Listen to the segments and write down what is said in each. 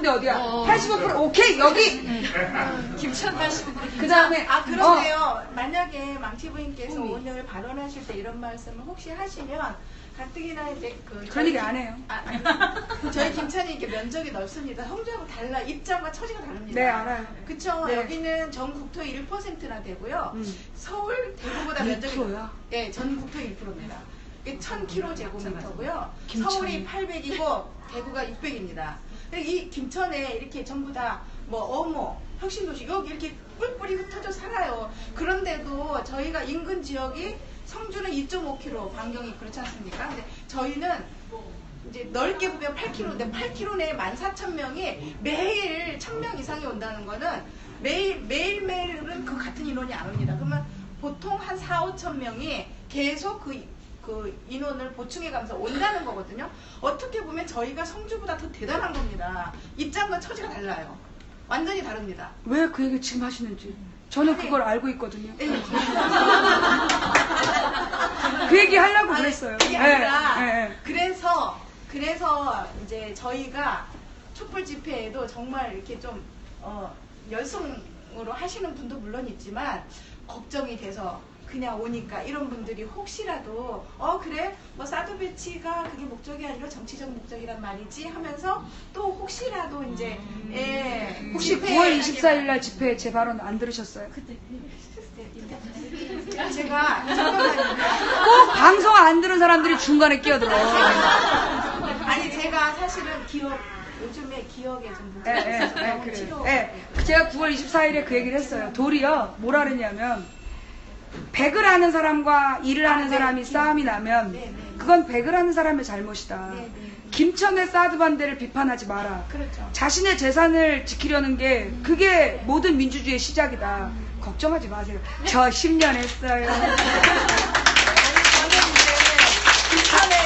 높은데 어디야? 85% 오케이 여기. 김천 하시는 그 다음에 그런데요. 만약에 망치 부인께서 오늘 발언하실 때 이런 말씀을 혹시 하시면 가뜩이나 이제 그런 얘기 안 해요. 저희 김천이 이렇게 면적이 넓습니다. 성주하고 달라 입장과 처지가 다릅니다. 네 알아요. 그쵸? 네. 여기는 전 국토의 1%나 되고요. 서울 대구보다 면적이 1%야? 네, 전 국토의 1%입니다. 1000km제곱미터고요. 서울이 800이고 대구가 600입니다. 이 김천에 이렇게 전부 다 뭐 어모, 혁신도시 여기 이렇게 뿔뿔이 흩어져 살아요. 그런데도 저희가 인근 지역이 성주는 2.5km 반경이 그렇지 않습니까? 근데 저희는 이제 넓게 보면 8km인데 8km 내에 14,000명이 매일 1,000명 이상이 온다는 거는 매일매일은 그 같은 인원이 안 옵니다. 그러면 보통 한 4, 5천 명이 계속 그 인원을 보충해가면서 온다는 거거든요. 어떻게 보면 저희가 성주보다 더 대단한 겁니다. 입장과 처지가 달라요. 완전히 다릅니다. 왜 그 얘기 지금 하시는지 저는 그걸 알고 있거든요. 그 얘기 하려고 그랬어요. 그게 아니라 그래서 이제 저희가 촛불 집회에도 정말 이렇게 좀 열성으로 하시는 분도 물론 있지만 걱정이 돼서 그냥 오니까 이런 분들이 혹시라도 그래 뭐 사드 배치가 그게 목적이 아니라 정치적 목적이란 말이지 하면서 또 혹시라도 이제 혹시 9월 24일 날 집회 제 발언 안 들으셨어요? 제가 잠깐만요. 꼭 방송 안 들은 사람들이 중간에 끼어들어. 아니 제가 사실은 요즘에 기억에 좀 문제가 있어서 그래요. 제가 9월 24일에 그 얘기를 했어요. 도리어 뭐라 그랬냐면 백을 하는 사람과 일을 하는 사람이 싸움이 나면 그건 백을 하는 사람의 잘못이다. 김천의 사드 반대를 비판하지 마라. 그렇죠. 자신의 재산을 지키려는 게 그게 모든 민주주의의 시작이다. 걱정하지 마세요. 저 10년 했어요.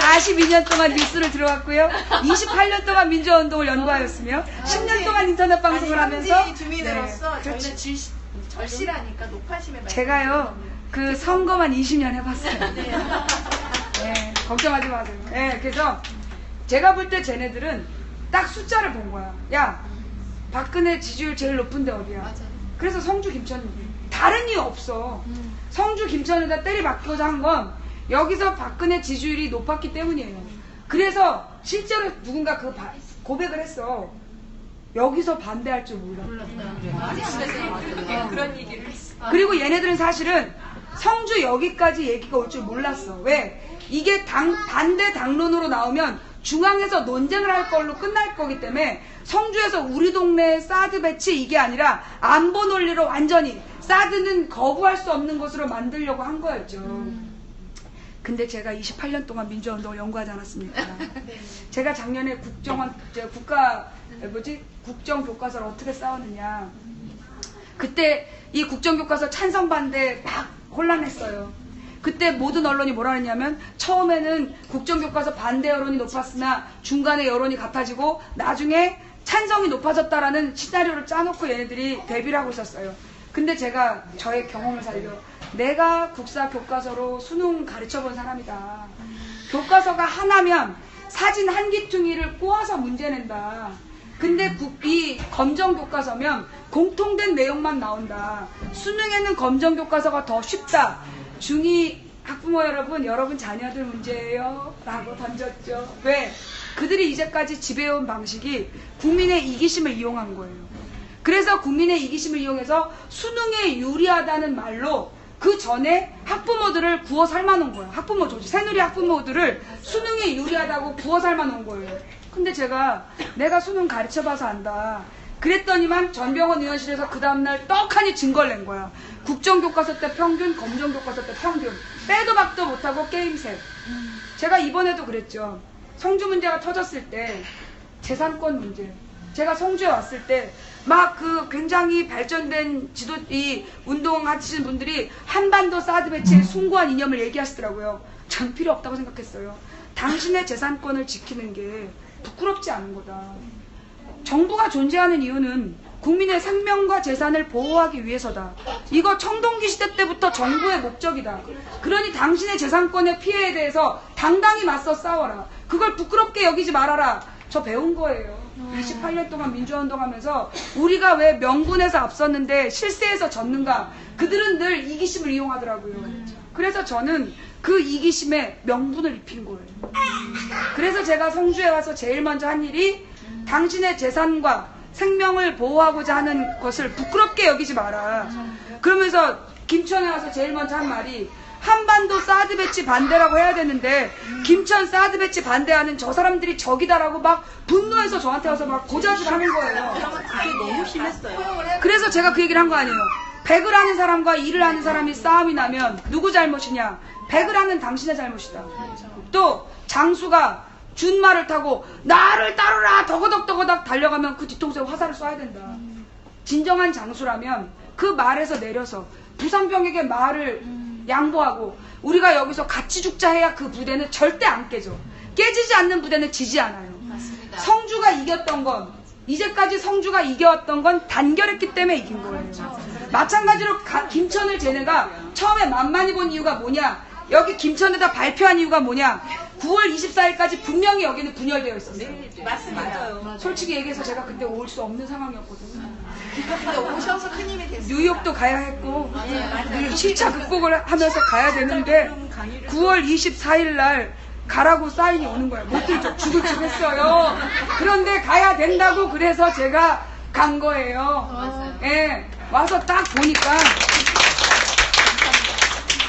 42년 동안 뉴스를 들어왔고요. 28년 동안 민주화운동을 연구하였으며 10년 동안 인터넷 방송을 하면서 주민으로서 저희는 절실하니까 높아심에 제가요 그 선거만 20년 해봤어요. 네, 걱정하지 마세요. 네, 그래서 제가 볼 때 쟤네들은 딱 숫자를 본 거야. 야, 박근혜 지지율 제일 높은데 어디야? 맞아. 그래서 성주 김천 다른 이유 없어. 성주 김천에다 때리 박고자 한 건 여기서 박근혜 지지율이 높았기 때문이에요. 그래서 실제로 누군가 그 고백을 했어. 여기서 반대할 줄 몰랐다. 그런 얘기를 했어. 그리고 얘네들은 사실은 성주 여기까지 얘기가 올 줄 몰랐어. 왜? 이게 반대 당론으로 나오면 중앙에서 논쟁을 할 걸로 끝날 거기 때문에 성주에서 우리 동네 사드 배치 이게 아니라 안보 논리로 완전히 사드는 거부할 수 없는 것으로 만들려고 한 거였죠. 근데 제가 28년 동안 민주화운동을 연구하지 않았습니까? 제가 작년에 국정교과서를 어떻게 싸웠느냐. 그때 이 국정교과서 찬성 반대 막 혼란했어요. 그때 모든 언론이 뭐라 했냐면 처음에는 국정교과서 반대 여론이 높았으나 중간에 여론이 같아지고 나중에 찬성이 높아졌다라는 시나리오를 짜놓고 얘네들이 대비를 하고 있었어요. 근데 제가 저의 경험을 살려 내가 국사 교과서로 수능 가르쳐본 사람이다. 교과서가 하나면 사진 한 귀퉁이를 꼬아서 문제 낸다. 근데 이 검정 교과서면 공통된 내용만 나온다. 수능에는 검정 교과서가 더 쉽다. 중2 학부모 여러분 자녀들 문제예요 라고 던졌죠. 왜? 그들이 이제까지 지배해온 방식이 국민의 이기심을 이용한 거예요. 그래서 국민의 이기심을 이용해서 수능에 유리하다는 말로 그 전에 학부모들을 구워 삶아놓은 거예요. 학부모 조직, 새누리 학부모들을 수능에 유리하다고 구워 삶아놓은 거예요. 근데 내가 수능 가르쳐봐서 안다. 그랬더니만 전병헌 의원실에서 그 다음날 떡하니 증거를 낸 거야. 국정교과서 때 평균, 검정교과서 때 평균. 빼도 박도 못하고 게임셋. 제가 이번에도 그랬죠. 성주 문제가 터졌을 때 재산권 문제. 제가 성주에 왔을 때 막 그 굉장히 발전된 이 운동하시는 분들이 한반도 사드 배치의 숭고한 이념을 얘기하시더라고요. 전 필요 없다고 생각했어요. 당신의 재산권을 지키는 게 부끄럽지 않은 거다. 정부가 존재하는 이유는 국민의 생명과 재산을 보호하기 위해서다. 이거 청동기 시대 때부터 정부의 목적이다. 그러니 당신의 재산권의 피해에 대해서 당당히 맞서 싸워라. 그걸 부끄럽게 여기지 말아라. 저 배운 거예요. 28년 동안 민주화운동 하면서 우리가 왜 명분에서 앞섰는데 실세에서 졌는가? 그들은 늘 이기심을 이용하더라고요. 그래서 저는 그 이기심에 명분을 입힌 거예요. 그래서 제가 성주에 와서 제일 먼저 한 일이 당신의 재산과 생명을 보호하고자 하는 것을 부끄럽게 여기지 마라. 그러면서 김천에 와서 제일 먼저 한 말이 한반도 사드 배치 반대라고 해야 되는데 김천 사드 배치 반대하는 저 사람들이 적이다라고 막 분노해서 저한테 와서 막 고자질 하는 거예요. 그게 너무 심했어요. 그래서 제가 그 얘기를 한 거 아니에요. 백을 하는 사람과 일을 하는 사람이 싸움이 나면 누구 잘못이냐? 백을 하는 당신의 잘못이다. 또 장수가 준말을 타고 나를 따르라 더거덕 달려가면 그 뒤통수에 화살을 쏴야 된다. 진정한 장수라면 그 말에서 내려서 부상병에게 말을 양보하고 우리가 여기서 같이 죽자 해야 그 부대는 절대 안 깨져. 깨지지 않는 부대는 지지 않아요. 맞습니다. 성주가 이겼던 건 이제까지 성주가 이겨왔던 건 단결했기 때문에 이긴 거예요. 마찬가지로 김천을 쟤네가 처음에 만만히 본 이유가 뭐냐? 여기 김천에다 발표한 이유가 뭐냐? 9월 24일까지 분명히 여기는 분열되어 있었어요. 맞습니다. 솔직히 얘기해서 제가 그때 올 수 없는 상황이었거든요. 근데 오셔서 큰 힘이 됐어요. 뉴욕도 가야 했고 맞아요. 시차 극복을 하면서 가야 되는데 9월 24일 날 가라고 사인이 오는 거예요. 못 들죠. 죽을 줄 했어요. 그런데 가야 된다고 그래서 제가 간 거예요. 예, 와서 딱 보니까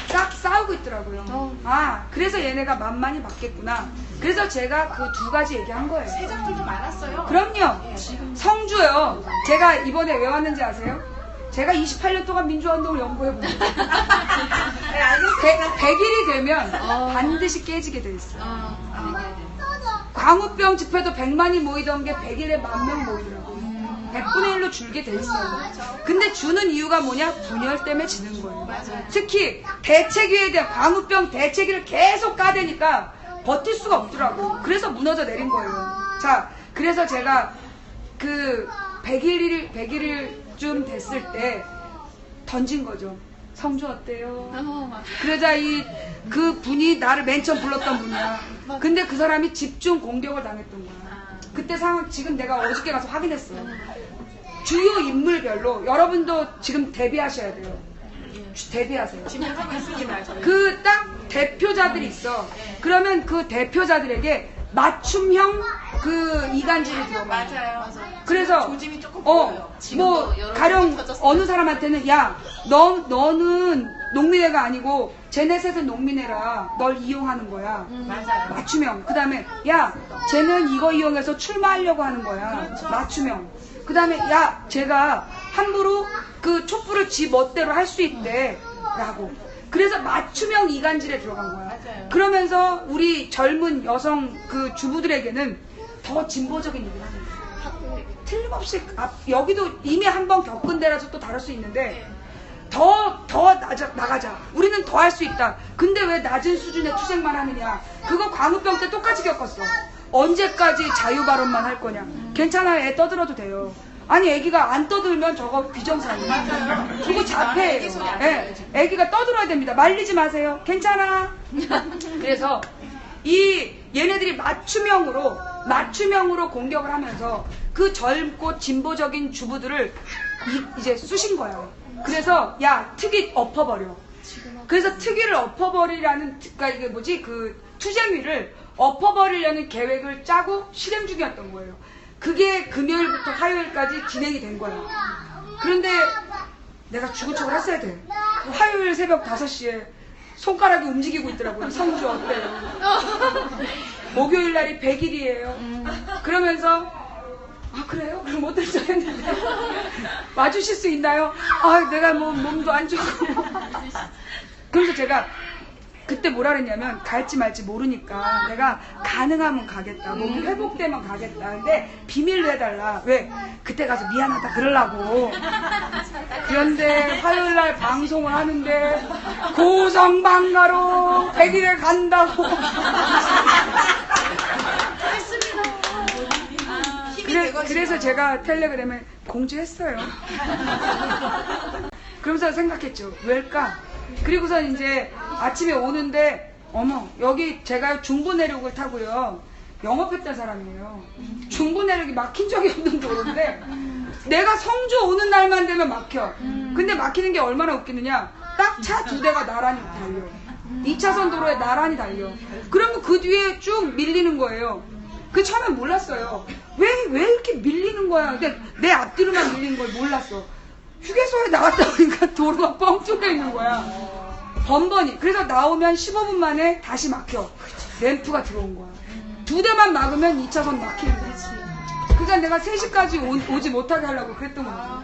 딱 싸우고 있더라고요. 아, 그래서 얘네가 만만히 맞겠구나. 그래서 제가 그 두 가지 얘기한 거예요. 세장들도 많았어요. 그럼요. 성주요. 제가 이번에 왜 왔는지 아세요? 제가 28년 동안 민주화운동을 연구해보고 네, 알겠습니다. 100일이 되면 반드시 깨지게 돼 있어요. 광우병 집회도 100만이 모이던 게 100일에 10,000명 모이더라고요. 100분의 1로 줄게 돼 있어요. 근데 주는 이유가 뭐냐? 분열 때문에 지는 거예요. 특히 대책위에 대한 광우병 대책위를 계속 까대니까 버틸 수가 없더라고요. 그래서 무너져 내린 거예요. 자, 그래서 제가 그 100일쯤 됐을 때 던진 거죠. 성주 어때요? 그러자 그 분이 나를 맨 처음 불렀던 분이야. 근데 그 사람이 집중 공격을 당했던 거야. 그때 상황 지금 내가 어저께 가서 확인했어요. 주요 인물별로 여러분도 지금 대비하셔야 돼요. 대비하세요. 지금 하고 있습니다. 저희. 그 딱 대표자들이 있어. 그러면 그 대표자들에게 맞춤형 그 이간질을 들어봐. 맞아요. 그래서 조짐이 조금 보여요. 뭐 가령 어느 사람한테는 야, 너는 농민회가 아니고 쟤네 셋은 농민회라 널 이용하는 거야. 맞아요. 맞춤형. 그 다음에 야, 쟤는 이거 이용해서 출마하려고 하는 거야. 맞춤형. 그 다음에 야, 제가 함부로 그 촛불을 지 멋대로 할 수 있대 라고. 그래서 맞춤형 이간질에 들어간 거야. 맞아요. 그러면서 우리 젊은 여성 그 주부들에게는 더 진보적인 얘기를 하는 거야. 틀림없이 여기도 이미 한 번 겪은 데라서 또 다를 수 있는데 더 나가자. 우리는 더 할 수 있다. 근데 왜 낮은 수준의 투쟁만 하느냐. 그거 광우병 때 똑같이 겪었어. 언제까지 자유 발언만 할 거냐. 괜찮아요. 애 떠들어도 돼요. 아니 애기가 안 떠들면 저거 비정상이에요. 맞아요. 그거 자폐예요. 애기 소리 안 예, 애기가 떠들어야 됩니다. 말리지 마세요. 괜찮아. 그래서 얘네들이 맞춤형으로 공격을 하면서 그 젊고 진보적인 주부들을 이제 쑤신 거예요. 그래서 야, 특위 엎어버려. 그래서 특위를 엎어버리라는, 그러니까 이게 뭐지? 그 투쟁위를 엎어버리려는 계획을 짜고 실행 중이었던 거예요. 그게 금요일부터 화요일까지 진행이 된 거야. 그런데 내가 죽은 척을 했어야 돼. 화요일 새벽 5시에 손가락이 움직이고 있더라고요. 성주 어때요? 목요일 날이 100일이에요. 그러면서 아, 그래요? 그럼 어떨지 했는데 와주실 수 있나요? 아, 내가 뭐 몸도 안 좋고. 그래서 제가 그때 뭐라 그랬냐면 갈지 말지 모르니까 내가 가능하면 가겠다. 몸이 회복되면 가겠다. 근데 비밀로 해달라. 왜? 그때 가서 미안하다 그러려고. 그런데 화요일날 방송을 하는데 고성방가로 100일에 간다고. 그래서 제가 텔레그램에 공지했어요. 그러면서 생각했죠. 왜일까? 그리고서 이제 아침에 오는데 어머, 여기 제가 중부 내륙을 타고요. 영업했던 사람이에요. 중부 내륙이 막힌 적이 없는 도로인데 내가 성주 오는 날만 되면 막혀. 근데 막히는 게 얼마나 웃기느냐. 딱 차 2대가 나란히 달려. 2차선 도로에 나란히 달려. 그러면 그 뒤에 쭉 밀리는 거예요. 그 처음엔 몰랐어요. 왜 이렇게 밀리는 거야. 근데 내 앞뒤로만 밀리는 걸 몰랐어. 휴게소에 나갔다 보니까 도로가 뻥 뚫려 있는 거야. 번번이. 그래서 나오면 15분 만에 다시 막혀. 램프가 들어온 거야. 2대만 막으면 2차선 막히는 거야. 그러니까 내가 3시까지 오지 못하게 하려고 그랬던 거야.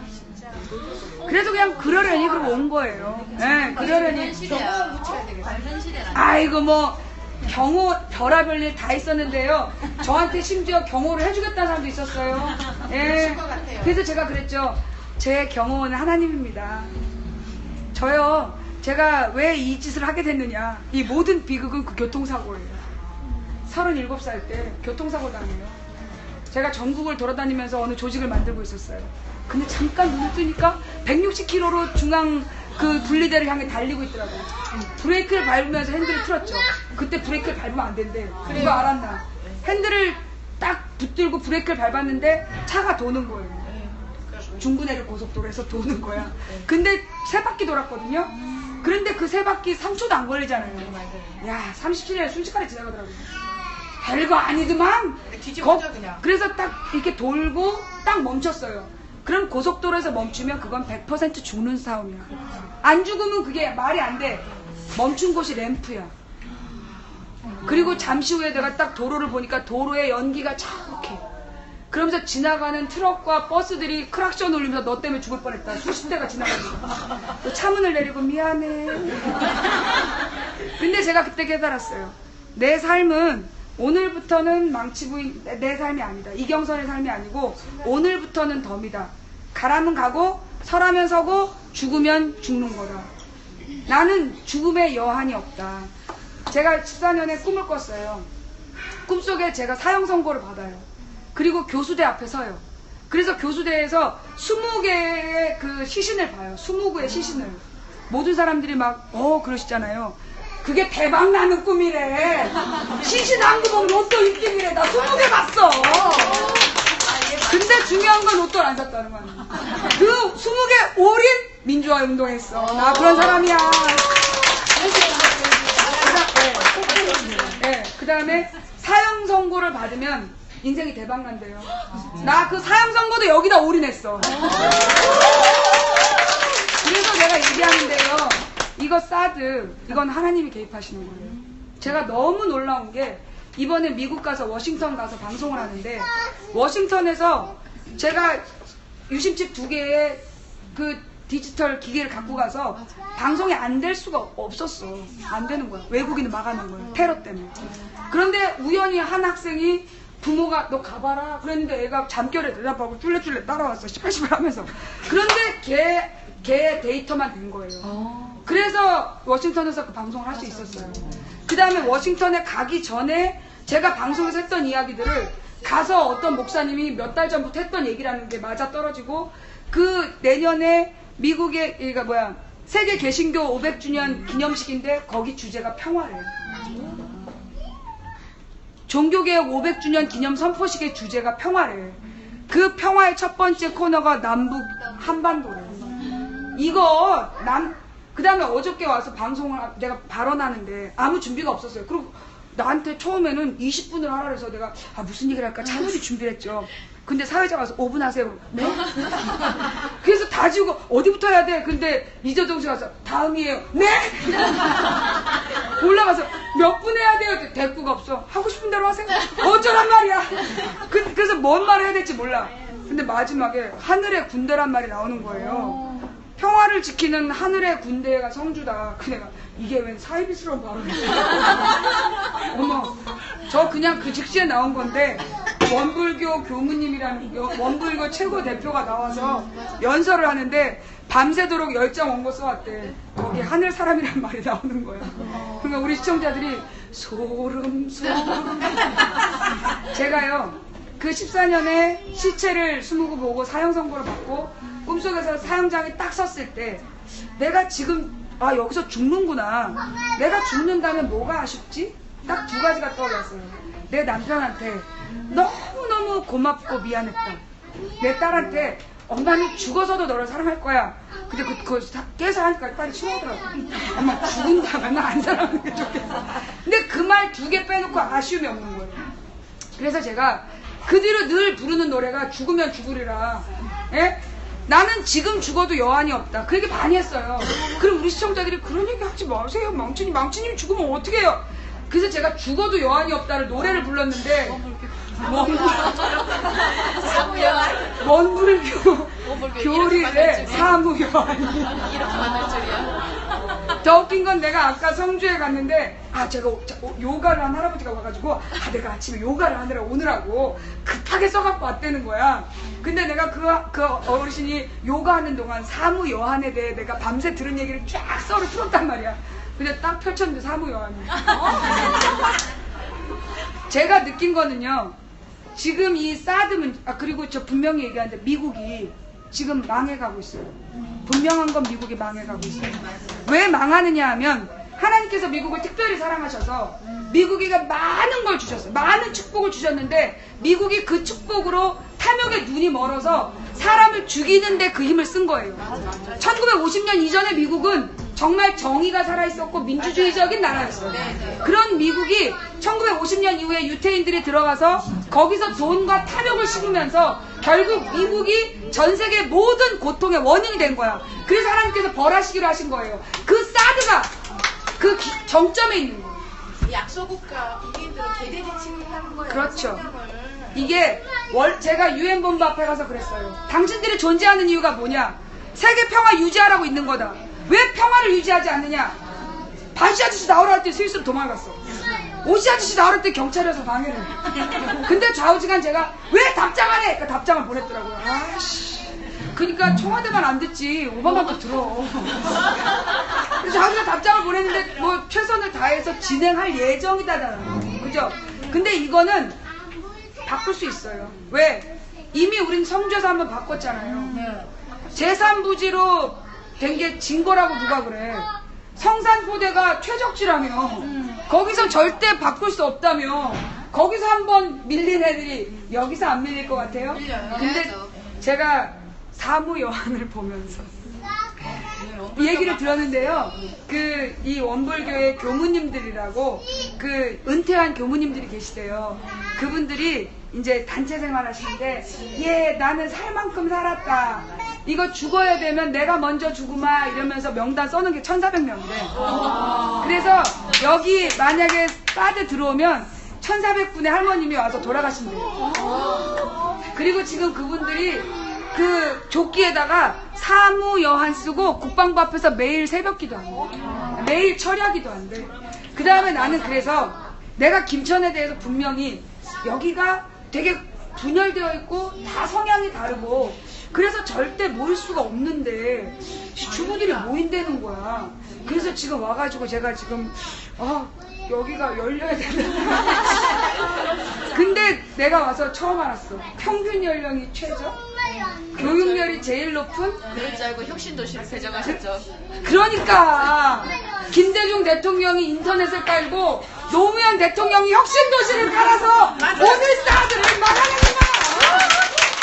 그래서 그냥 그러려니 그러고 온 거예요. 네, 그러려니. 아이고 뭐 경호 별의별 일 다 있었는데요. 저한테 심지어 경호를 해주겠다는 사람도 있었어요. 예. 그래서 제가 그랬죠. 제 경호원은 하나님입니다. 저요. 제가 왜 이 짓을 하게 됐느냐. 이 모든 비극은 그 교통사고예요. 37살 때 교통사고 당해요. 제가 전국을 돌아다니면서 어느 조직을 만들고 있었어요. 근데 잠깐 눈을 뜨니까 160km로 중앙 그 분리대를 향해 달리고 있더라고요. 브레이크를 밟으면서 핸들을 틀었죠. 그때 브레이크를 밟으면 안 된대. 누가 알았나. 핸들을 딱 붙들고 브레이크를 밟았는데 차가 도는 거예요. 중부내륙 고속도로에서 도는 거야. 근데 3바퀴 돌았거든요. 그런데 그 3바퀴 3초도 안 걸리잖아요. 야, 37년 순식간에 지나가더라고요. 별거 아니더만. 뒤집어져 그냥. 그래서 딱 이렇게 돌고 딱 멈췄어요. 그럼 고속도로에서 멈추면 그건 100% 죽는 싸움이야. 안 죽으면 그게 말이 안 돼. 멈춘 곳이 램프야. 그리고 잠시 후에 내가 딱 도로를 보니까 도로에 연기가 자욱해. 그러면서 지나가는 트럭과 버스들이 크락션 울리면서 너 때문에 죽을 뻔했다. 수십 대가 지나가지고. 또 차문을 내리고 미안해. 근데 제가 그때 깨달았어요. 내 삶은 오늘부터는 망치부인 내 삶이 아니다. 이경선의 삶이 아니고 오늘부터는 덤이다. 가라면 가고 서라면 서고 죽으면 죽는 거다. 나는 죽음의 여한이 없다. 제가 14년에 꿈을 꿨어요. 꿈속에 제가 사형 선고를 받아요. 그리고 교수대 앞에 서요. 그래서 교수대에서 20개의 그 시신을 봐요. 20구의 시신을. 모든 사람들이 막 그러시잖아요. 그게 대박 나는 꿈이래. 시신 한 구멍 로또 1등이래. 나 20개 봤어. 근데 중요한 건 로또를 안 샀다는 거야. 그 20개 올인 민주화 운동했어. 나 그런 사람이야. 네, 그 다음에 사형 선고를 받으면 인생이 대박 난대요. 나 그 사형 선고도 여기다 올인했어. 그래서 내가 얘기하는데요. 이거 사드, 이건 하나님이 개입하시는 거예요. 제가 너무 놀라운 게 이번에 미국 가서 워싱턴 가서 방송을 하는데 워싱턴에서 제가 유심칩 2개의 그 디지털 기계를 갖고 가서 방송이 안 될 수가 없었어. 안 되는 거야. 외국인을 막아놓은 거야. 테러 때문에. 그런데 우연히 한 학생이 부모가 너 가봐라 그랬는데 애가 잠결에 대답하고 쫄래쫄래 따라왔어. 시팔시팔 하면서. 그런데 걔 데이터만 된 거예요. 그래서 워싱턴에서 그 방송을 할 수 있었어요. 그 다음에 워싱턴에 가기 전에 제가 방송에서 했던 이야기들을 가서 어떤 목사님이 몇 달 전부터 했던 얘기라는 게 맞아 떨어지고 그 내년에 미국의 세계 개신교 500주년 기념식인데 거기 주제가 평화래요. 종교개혁 500주년 기념 선포식의 주제가 평화래요. 그 평화의 첫 번째 코너가 남북 한반도래요. 이거 그 다음에 어저께 와서 방송을 내가 발언하는데 아무 준비가 없었어요. 그리고 나한테 처음에는 20분을 하라 그래서 내가 무슨 얘기를 할까 차분히 준비를 했죠. 근데 사회자 와서 5분 하세요. 네? 그래서 다 지우고 어디부터 해야 돼? 근데 이재동 씨가 와서 다음이에요. 네? 올라가서 몇 분 해야 돼요? 대꾸가 없어. 하고 싶은 대로 하세요. 어쩌란 말이야. 그래서 뭔 말을 해야 될지 몰라. 근데 마지막에 하늘의 군대란 말이 나오는 거예요. 평화를 지키는 하늘의 군대가 성주다. 그 내가 이게 웬 사이비스러운 발언이야. 어머, 저 그냥 그 즉시에 나온 건데 원불교 교무님이라는 원불교 최고 대표가 나와서 연설을 하는데 밤새도록 10장 원고 써왔대. 거기 하늘 사람이라는 말이 나오는 거야. 그러니까 우리 시청자들이 소름. 제가요 그 14년에 시체를 20구 보고 사형 선고를 받고 꿈속에서 사형장에 딱 섰을 때 내가 지금 여기서 죽는구나. 내가 죽는다면 뭐가 아쉽지? 딱 두 가지가 떠올랐어요. 내 남편한테 너무너무 고맙고 미안했다. 내 딸한테 엄마는 죽어서도 너를 사랑할 거야. 근데 그거 깨서 하니까 빨리 치워더라고. 엄마 죽은다면 안 사랑하는 게 좋겠어. 근데 그 말 두 개 빼놓고 아쉬움이 없는 거예요. 그래서 제가 그 뒤로 늘 부르는 노래가 죽으면 죽으리라. 예? 나는 지금 죽어도 여한이 없다. 그 얘기 많이 했어요. 그럼 우리 시청자들이 그런 얘기 하지 마세요. 망치님 죽으면 어떻게 해요? 그래서 제가 죽어도 여한이 없다를 노래를 불렀는데 먼 불교 교리래 사무여한이. 이렇게 만날 줄이야. 더 웃긴 건 내가 아까 성주에 갔는데 제가 요가를 한 할아버지가 와가지고 내가 아침에 요가를 하느라 오느라고 급하게 써갖고 왔다는 거야. 근데 내가 그 어르신이 요가하는 동안 사무여한에 대해 내가 밤새 들은 얘기를 쫙 써를 풀었단 말이야. 근데 딱 펼쳤는데 사무여한이. 제가 느낀 거는요, 지금 이 사드 문제, 그리고 저 분명히 얘기하는데 미국이 지금 망해가고 있어요. 분명한 건 미국이 망해가고 있어요. 왜 망하느냐 하면 하나님께서 미국을 특별히 사랑하셔서 미국이가 많은 걸 주셨어요. 많은 축복을 주셨는데 미국이 그 축복으로 탐욕의 눈이 멀어서 사람을 죽이는데 그 힘을 쓴 거예요. 1950년 이전에 미국은 정말 정의가 살아있었고 민주주의적인 나라였어요. 그런 미국이 1950년 이후에 유태인들이 들어가서 거기서 돈과 탐욕을 심으면서 결국 미국이 전 세계 모든 고통의 원인이 된 거야. 그래서 하나님께서 벌하시기로 하신 거예요. 그 사드가 그 정점에 있는 거예요. 약소국가 국민들은 개대지칭을 하는 거예요. 그렇죠. 성경을. 이게 제가 유엔본부 앞에 가서 그랬어요. 당신들이 존재하는 이유가 뭐냐? 세계 평화 유지하라고 있는 거다. 왜 평화를 유지하지 않느냐? 바시 아저씨 나오라 할 때 스위스로 도망갔어. 오시 아저씨 나오라 할 때 경찰이 와서 방해를 해. 근데 좌우지간 제가 왜 답장 안 해? 그러니까 답장을 보냈더라고요. 아씨. 그러니까 청와대만 안 듣지 오바마도 들어. 그래서 자기가 답장을 보냈는데 뭐 최선을 다해서 진행할 예정이다잖아요. 그죠? 근데 이거는 바꿀 수 있어요. 왜? 이미 우린 성주에서 한번 바꿨잖아요. 제3부지로 된 게 진 거라고 누가 그래. 성산포대가 최적지라며. 거기서 절대 바꿀 수 없다며. 거기서 한번 밀린 애들이 여기서 안 밀릴 것 같아요? 근데 제가 사무여한을 보면서 이 얘기를 들었는데요. 이 원불교의 교무님들이라고 은퇴한 교무님들이 계시대요. 그분들이 이제 단체 생활 하시는데 나는 살 만큼 살았다. 이거 죽어야 되면 내가 먼저 죽으마 이러면서 명단 써놓은 게 1400명이래. 그래서 여기 만약에 사드 들어오면 1400분의 할머님이 와서 돌아가신대요. 그리고 지금 그분들이 그 조끼에다가 사무여한 쓰고 국방부 앞에서 매일 새벽기도 한대. 매일 철야기도 한대. 그 다음에 나는 그래서 내가 김천에 대해서 분명히 여기가 되게 분열되어 있고 다 성향이 다르고 그래서 절대 모일 수가 없는데 주부들이 모인다는 거야. 그래서 지금 와가지고 제가 지금 여기가 열려야 된다. 근데 내가 와서 처음 알았어. 평균 연령이 최저? 교육열이 제일 높은? 그럴 줄 알고 혁신도시를 개정하셨죠. 그러니까 김대중 대통령이 인터넷을 깔고 노무현 대통령이 혁신도시를 깔아서 오늘 사드를 막아내는 거야.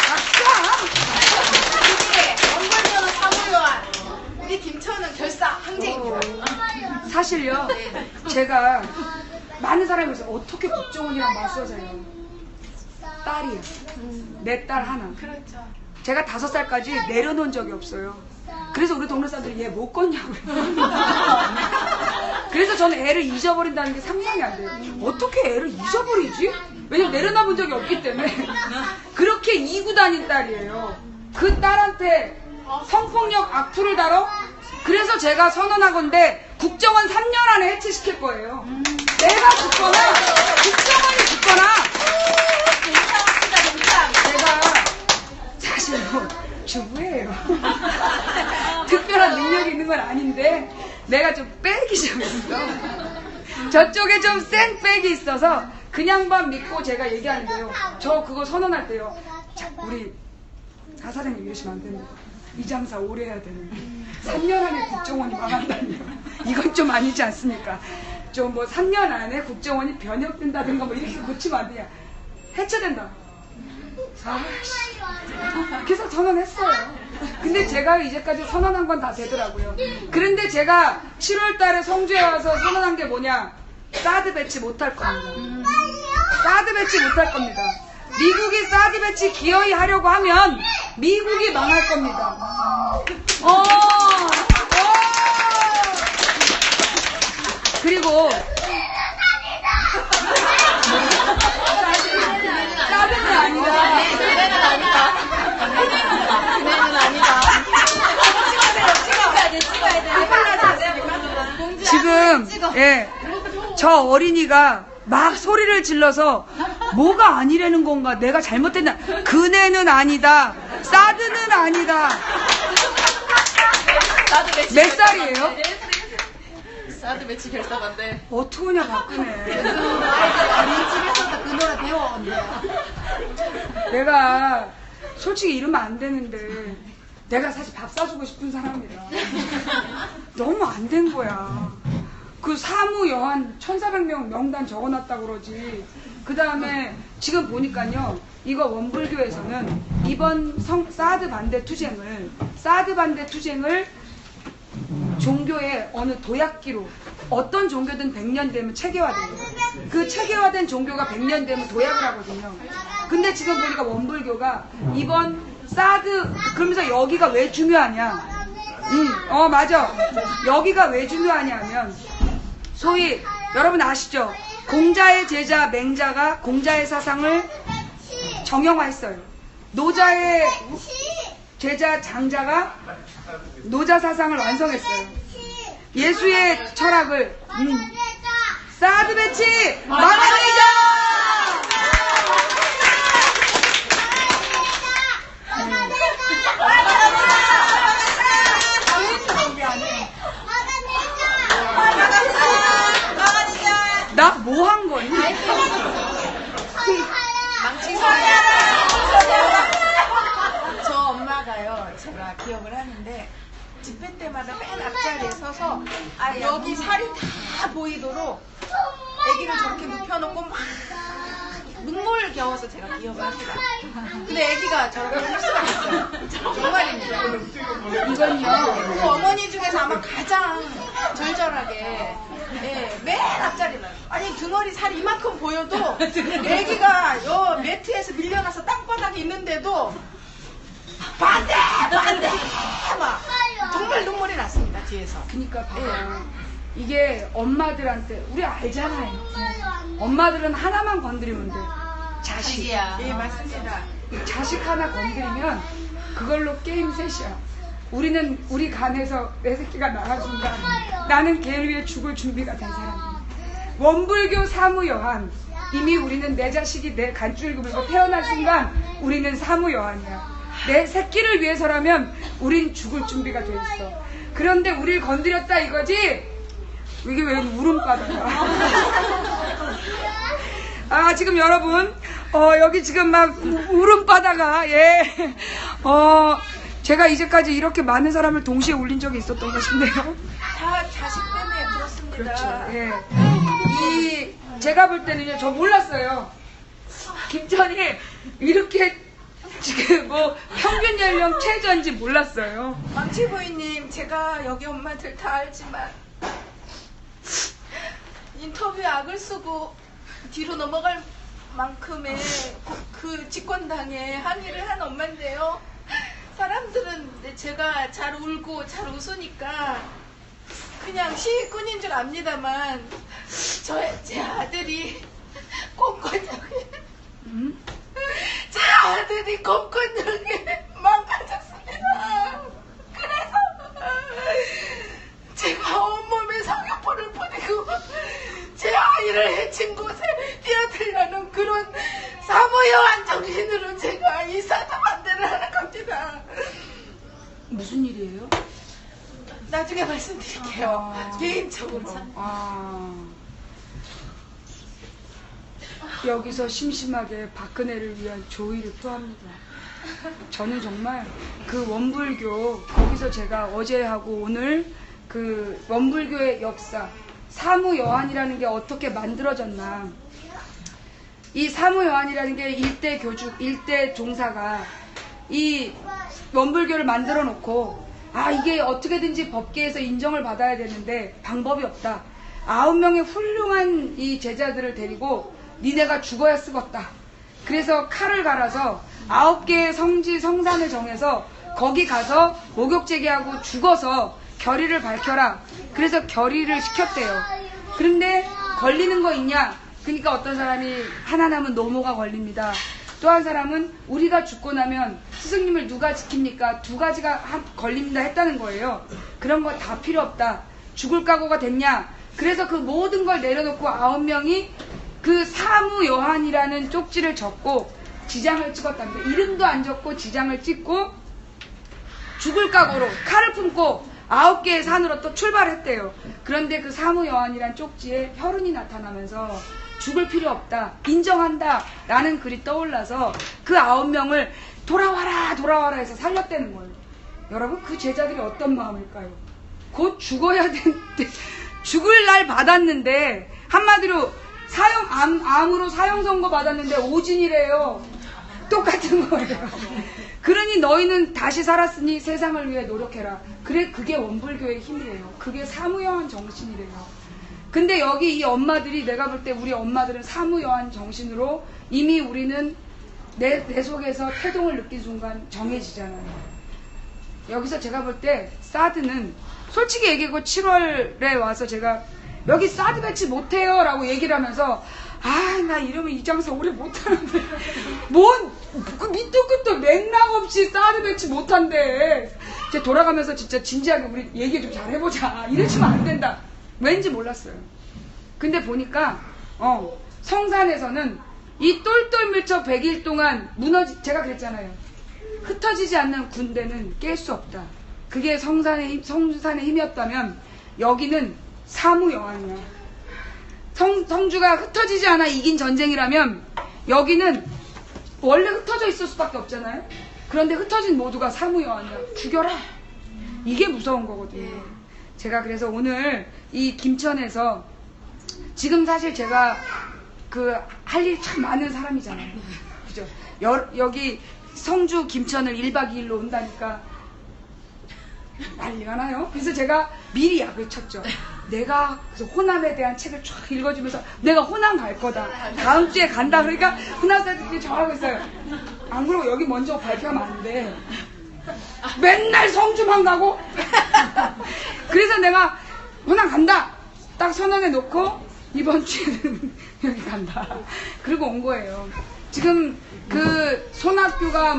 박수! 원불교는 사무요한, 우리 김천은 결사 항쟁입니다. 사실요, 제가 많은 사람이 그래서 어떻게 국정원이랑 맞서자요? 딸이야. 내 딸 하나. 그렇죠. 제가 5살까지 내려놓은 적이 없어요. 그래서 우리 동네 사람들이 얘 못 껐냐고요. 그래서 저는 애를 잊어버린다는 게 상상이 안 돼요. 어떻게 애를 잊어버리지? 왜냐면 내려놔 본 적이 없기 때문에. 그렇게 이고 다닌 딸이에요. 그 딸한테 성폭력 악플을 달어? 그래서 제가 선언하건대 국정원 3년 안에 해체시킬 거예요. 내가 죽거나 국정원이 죽거나. 제가 사실 주부예요. 특별한 능력이 있는 건 아닌데 내가 좀 빽이 좀 있어. 저쪽에 좀 센 빽이 있어서 그냥 반 믿고 제가 얘기하는데요. 저 그거 선언할 때요. 자, 우리 사사장님 이러시면 안 됩니다. 이 장사 오래 해야 되는데 3년 안에 국정원이 망한다니요. 이건 좀 아니지 않습니까? 좀 뭐 3년 안에 국정원이 변혁된다든가 뭐 이렇게 고치면 안 되냐. 해체된다. 그래서 선언했어요. 근데 제가 이제까지 선언한 건 다 되더라고요. 그런데 제가 7월 달에 성주에 와서 선언한 게 뭐냐. 사드 배치 못할 겁니다. 사드 배치 못할 겁니다. 미국이 사드 배치 기어이 하려고 하면 미국이 망할 겁니다. 그리고 사드는 아니다. 그네는 아니다. 지금 저 어린이가 막 소리를 질러서 뭐가 아니라는 건가, 내가 잘못했나, 그네는 아니다, 사드는 아니다. 몇 살이에요? 사드 배치 결사반대. 어떡하냐 박근혜. 우리 집에서도 그 노래 배워온대요. 내가 솔직히 이러면 안 되는데 내가 사실 밥 사주고 싶은 사람이라 너무 안 된 거야. 그 사무여한 1400명 명단 적어놨다 그러지. 그 다음에 지금 보니까요, 이거 원불교에서는 이번 사드 반대 투쟁을 종교의 어느 도약기로, 어떤 종교든 100년 되면 체계화돼요. 그 체계화된 종교가 100년 되면 도약을 하거든요. 근데 지금 보니까 원불교가 이번 사드, 그러면서 여기가 왜 중요하냐. 맞아. 여기가 왜 중요하냐 하면, 소위 여러분 아시죠? 공자의 제자 맹자가 공자의 사상을 정형화했어요. 노자의 제자 장자가 노자 사상을 완성했어요. 예수의 철학을 사드 배치 막아내자! 나 뭐 한 거니? 저 엄마가요, 제가 기억을 하는데 집회 때마다 맨 앞자리에 서서 여기 살이 다 보이도록 아기를 저렇게 눕혀놓고 막 눈물 겨워서 제가 기억을 합니다. 근데 아기가 저렇게 할 수가 있어요. 정말입니다. 이건요, 그 어머니 중에서 아마 가장 절절하게, 맨 앞자리만. 아니 등어리 살이 이만큼 보여도 아기가 요 매트에서 밀려나서 땅바닥에 있는데도 반대 막 정말 눈물이 났습니다, 뒤에서. 그니까 봐요. 이게 엄마들한테, 우리 알잖아요. 엄마들은 하나만 건드리면 돼. 자식. 예, 맞습니다. 자식 하나 건드리면 그걸로 게임 셋이야. 우리 간에서 내 새끼가 나간 순간 나는 걔를 위해 죽을 준비가 된 사람이야. 원불교 사무여한, 이미 우리는 내 자식이 내 간줄 긁고 태어날 순간 우리는 사무여한이야. 내 새끼를 위해서라면 우린 죽을 준비가 돼 있어. 그런데 우리를 건드렸다 이거지? 이게 왜 울음바다가 지금 여러분 여기 지금 막 울음바다가 제가 이제까지 이렇게 많은 사람을 동시에 울린 적이 있었던가 싶네요. 다 자식 때문에 그렇습니다. 그렇죠. 제가 볼 때는요, 저 몰랐어요. 김천이 이렇게 지금 뭐 평균 연령 최저인지 몰랐어요. 망치 부인님, 제가 여기 엄마들 다 알지만 인터뷰에 악을 쓰고 뒤로 넘어갈 만큼의 그 집권당에 항의를 한 엄마인데요. 사람들은 제가 잘 울고 잘 웃으니까 그냥 시위꾼인 줄 압니다만 제 아들이 꼼꼼하게 제 아들이 꼼꼼하게 망가졌습니다. 그래서 제가 온몸에 성유포를 뿌리고 제 아이를 해친 곳에 뛰어들려는 그런 사무여한 정신으로 제가 이 사드 반대를 하는 겁니다. 무슨 일이에요? 나중에 말씀드릴게요. 개인적으로. 여기서 심심하게 박근혜를 위한 조의를 표합니다. 저는 정말 그 원불교, 거기서 제가 어제하고 오늘 그 원불교의 역사, 사무 여한이라는 게 어떻게 만들어졌나. 이 사무 여한이라는 게 일대 교주, 일대 종사가 이 원불교를 만들어 놓고, 아, 이게 어떻게든지 법계에서 인정을 받아야 되는데 방법이 없다. 9명의 훌륭한 이 제자들을 데리고 니네가 죽어야 쓰겄다. 그래서 칼을 갈아서 9개의 성지 성산을 정해서 거기 가서 목욕제기하고 죽어서 결의를 밝혀라. 그래서 결의를 시켰대요. 그런데 걸리는 거 있냐? 그러니까 어떤 사람이 하나 남은 노모가 걸립니다. 또 한 사람은 우리가 죽고 나면 스승님을 누가 지킵니까? 2가지가 걸립니다 했다는 거예요. 그런 거 다 필요 없다. 죽을 각오가 됐냐? 그래서 그 모든 걸 내려놓고 9명이 그 사무여한이라는 쪽지를 적고 지장을 찍었답니다. 이름도 안 적고 지장을 찍고 죽을 각오로 칼을 품고 9개의 산으로 또 출발했대요. 그런데 그 사무여한이란 쪽지에 혈흔이 나타나면서 죽을 필요 없다, 인정한다 라는 글이 떠올라서 그 9명을 돌아와라 돌아와라 해서 살렸다는 거예요. 여러분, 그 제자들이 어떤 마음일까요? 곧 죽어야 되는데 죽을 날 받았는데, 한마디로 암으로 사형 선고 받았는데 오진이래요. 똑같은 거예요. 그러니 너희는 다시 살았으니 세상을 위해 노력해라. 그래, 그게 원불교의 힘이래요. 그게 사무여한 정신이래요. 근데 여기 이 엄마들이, 내가 볼 때 우리 엄마들은 사무여한 정신으로 이미 우리는 내 속에서 태동을 느낀 순간 정해지잖아요. 여기서 제가 볼 때 사드는 솔직히 얘기하고 7월에 와서 제가 여기 사드 배치 못해요 라고 얘기를 하면서, 아, 나 이러면 이 장사 오래 못하는데 그 밑도 끝도 맥락 없이 사드 배치 못한대. 이제 돌아가면서 진짜 진지하게 우리 얘기 좀 잘 해보자, 이러시면 안 된다. 왠지 몰랐어요. 근데 보니까 성산에서는 이 똘똘 밀쳐 100일 동안 제가 그랬잖아요. 흩어지지 않는 군대는 깰 수 없다. 그게 성산의 힘이었다면 여기는 사무여한이야. 성주가 흩어지지 않아 이긴 전쟁이라면 여기는 원래 흩어져 있을 수밖에 없잖아요. 그런데 흩어진 모두가 사무여한이야. 죽여라. 이게 무서운 거거든요. 제가 그래서 오늘 이 김천에서, 지금 사실 제가 할 일이 참 많은 사람이잖아요. 그죠? 여기 성주 김천을 1박 2일로 온다니까 난리가 나요. 그래서 제가 미리 약을 쳤죠. 내가 그래서 호남에 대한 책을 쫙 읽어주면서 내가 호남 갈 거다, 다음 주에 간다. 그러니까 호남 사람들이 저하고 있어요. 안 그러고 여기 먼저 발표하면 안 돼. 맨날 성주만 가고. 그래서 내가 호남 간다 딱 선언해 놓고 이번 주에는 여기 간다. 그리고 온 거예요. 지금 그 손학규가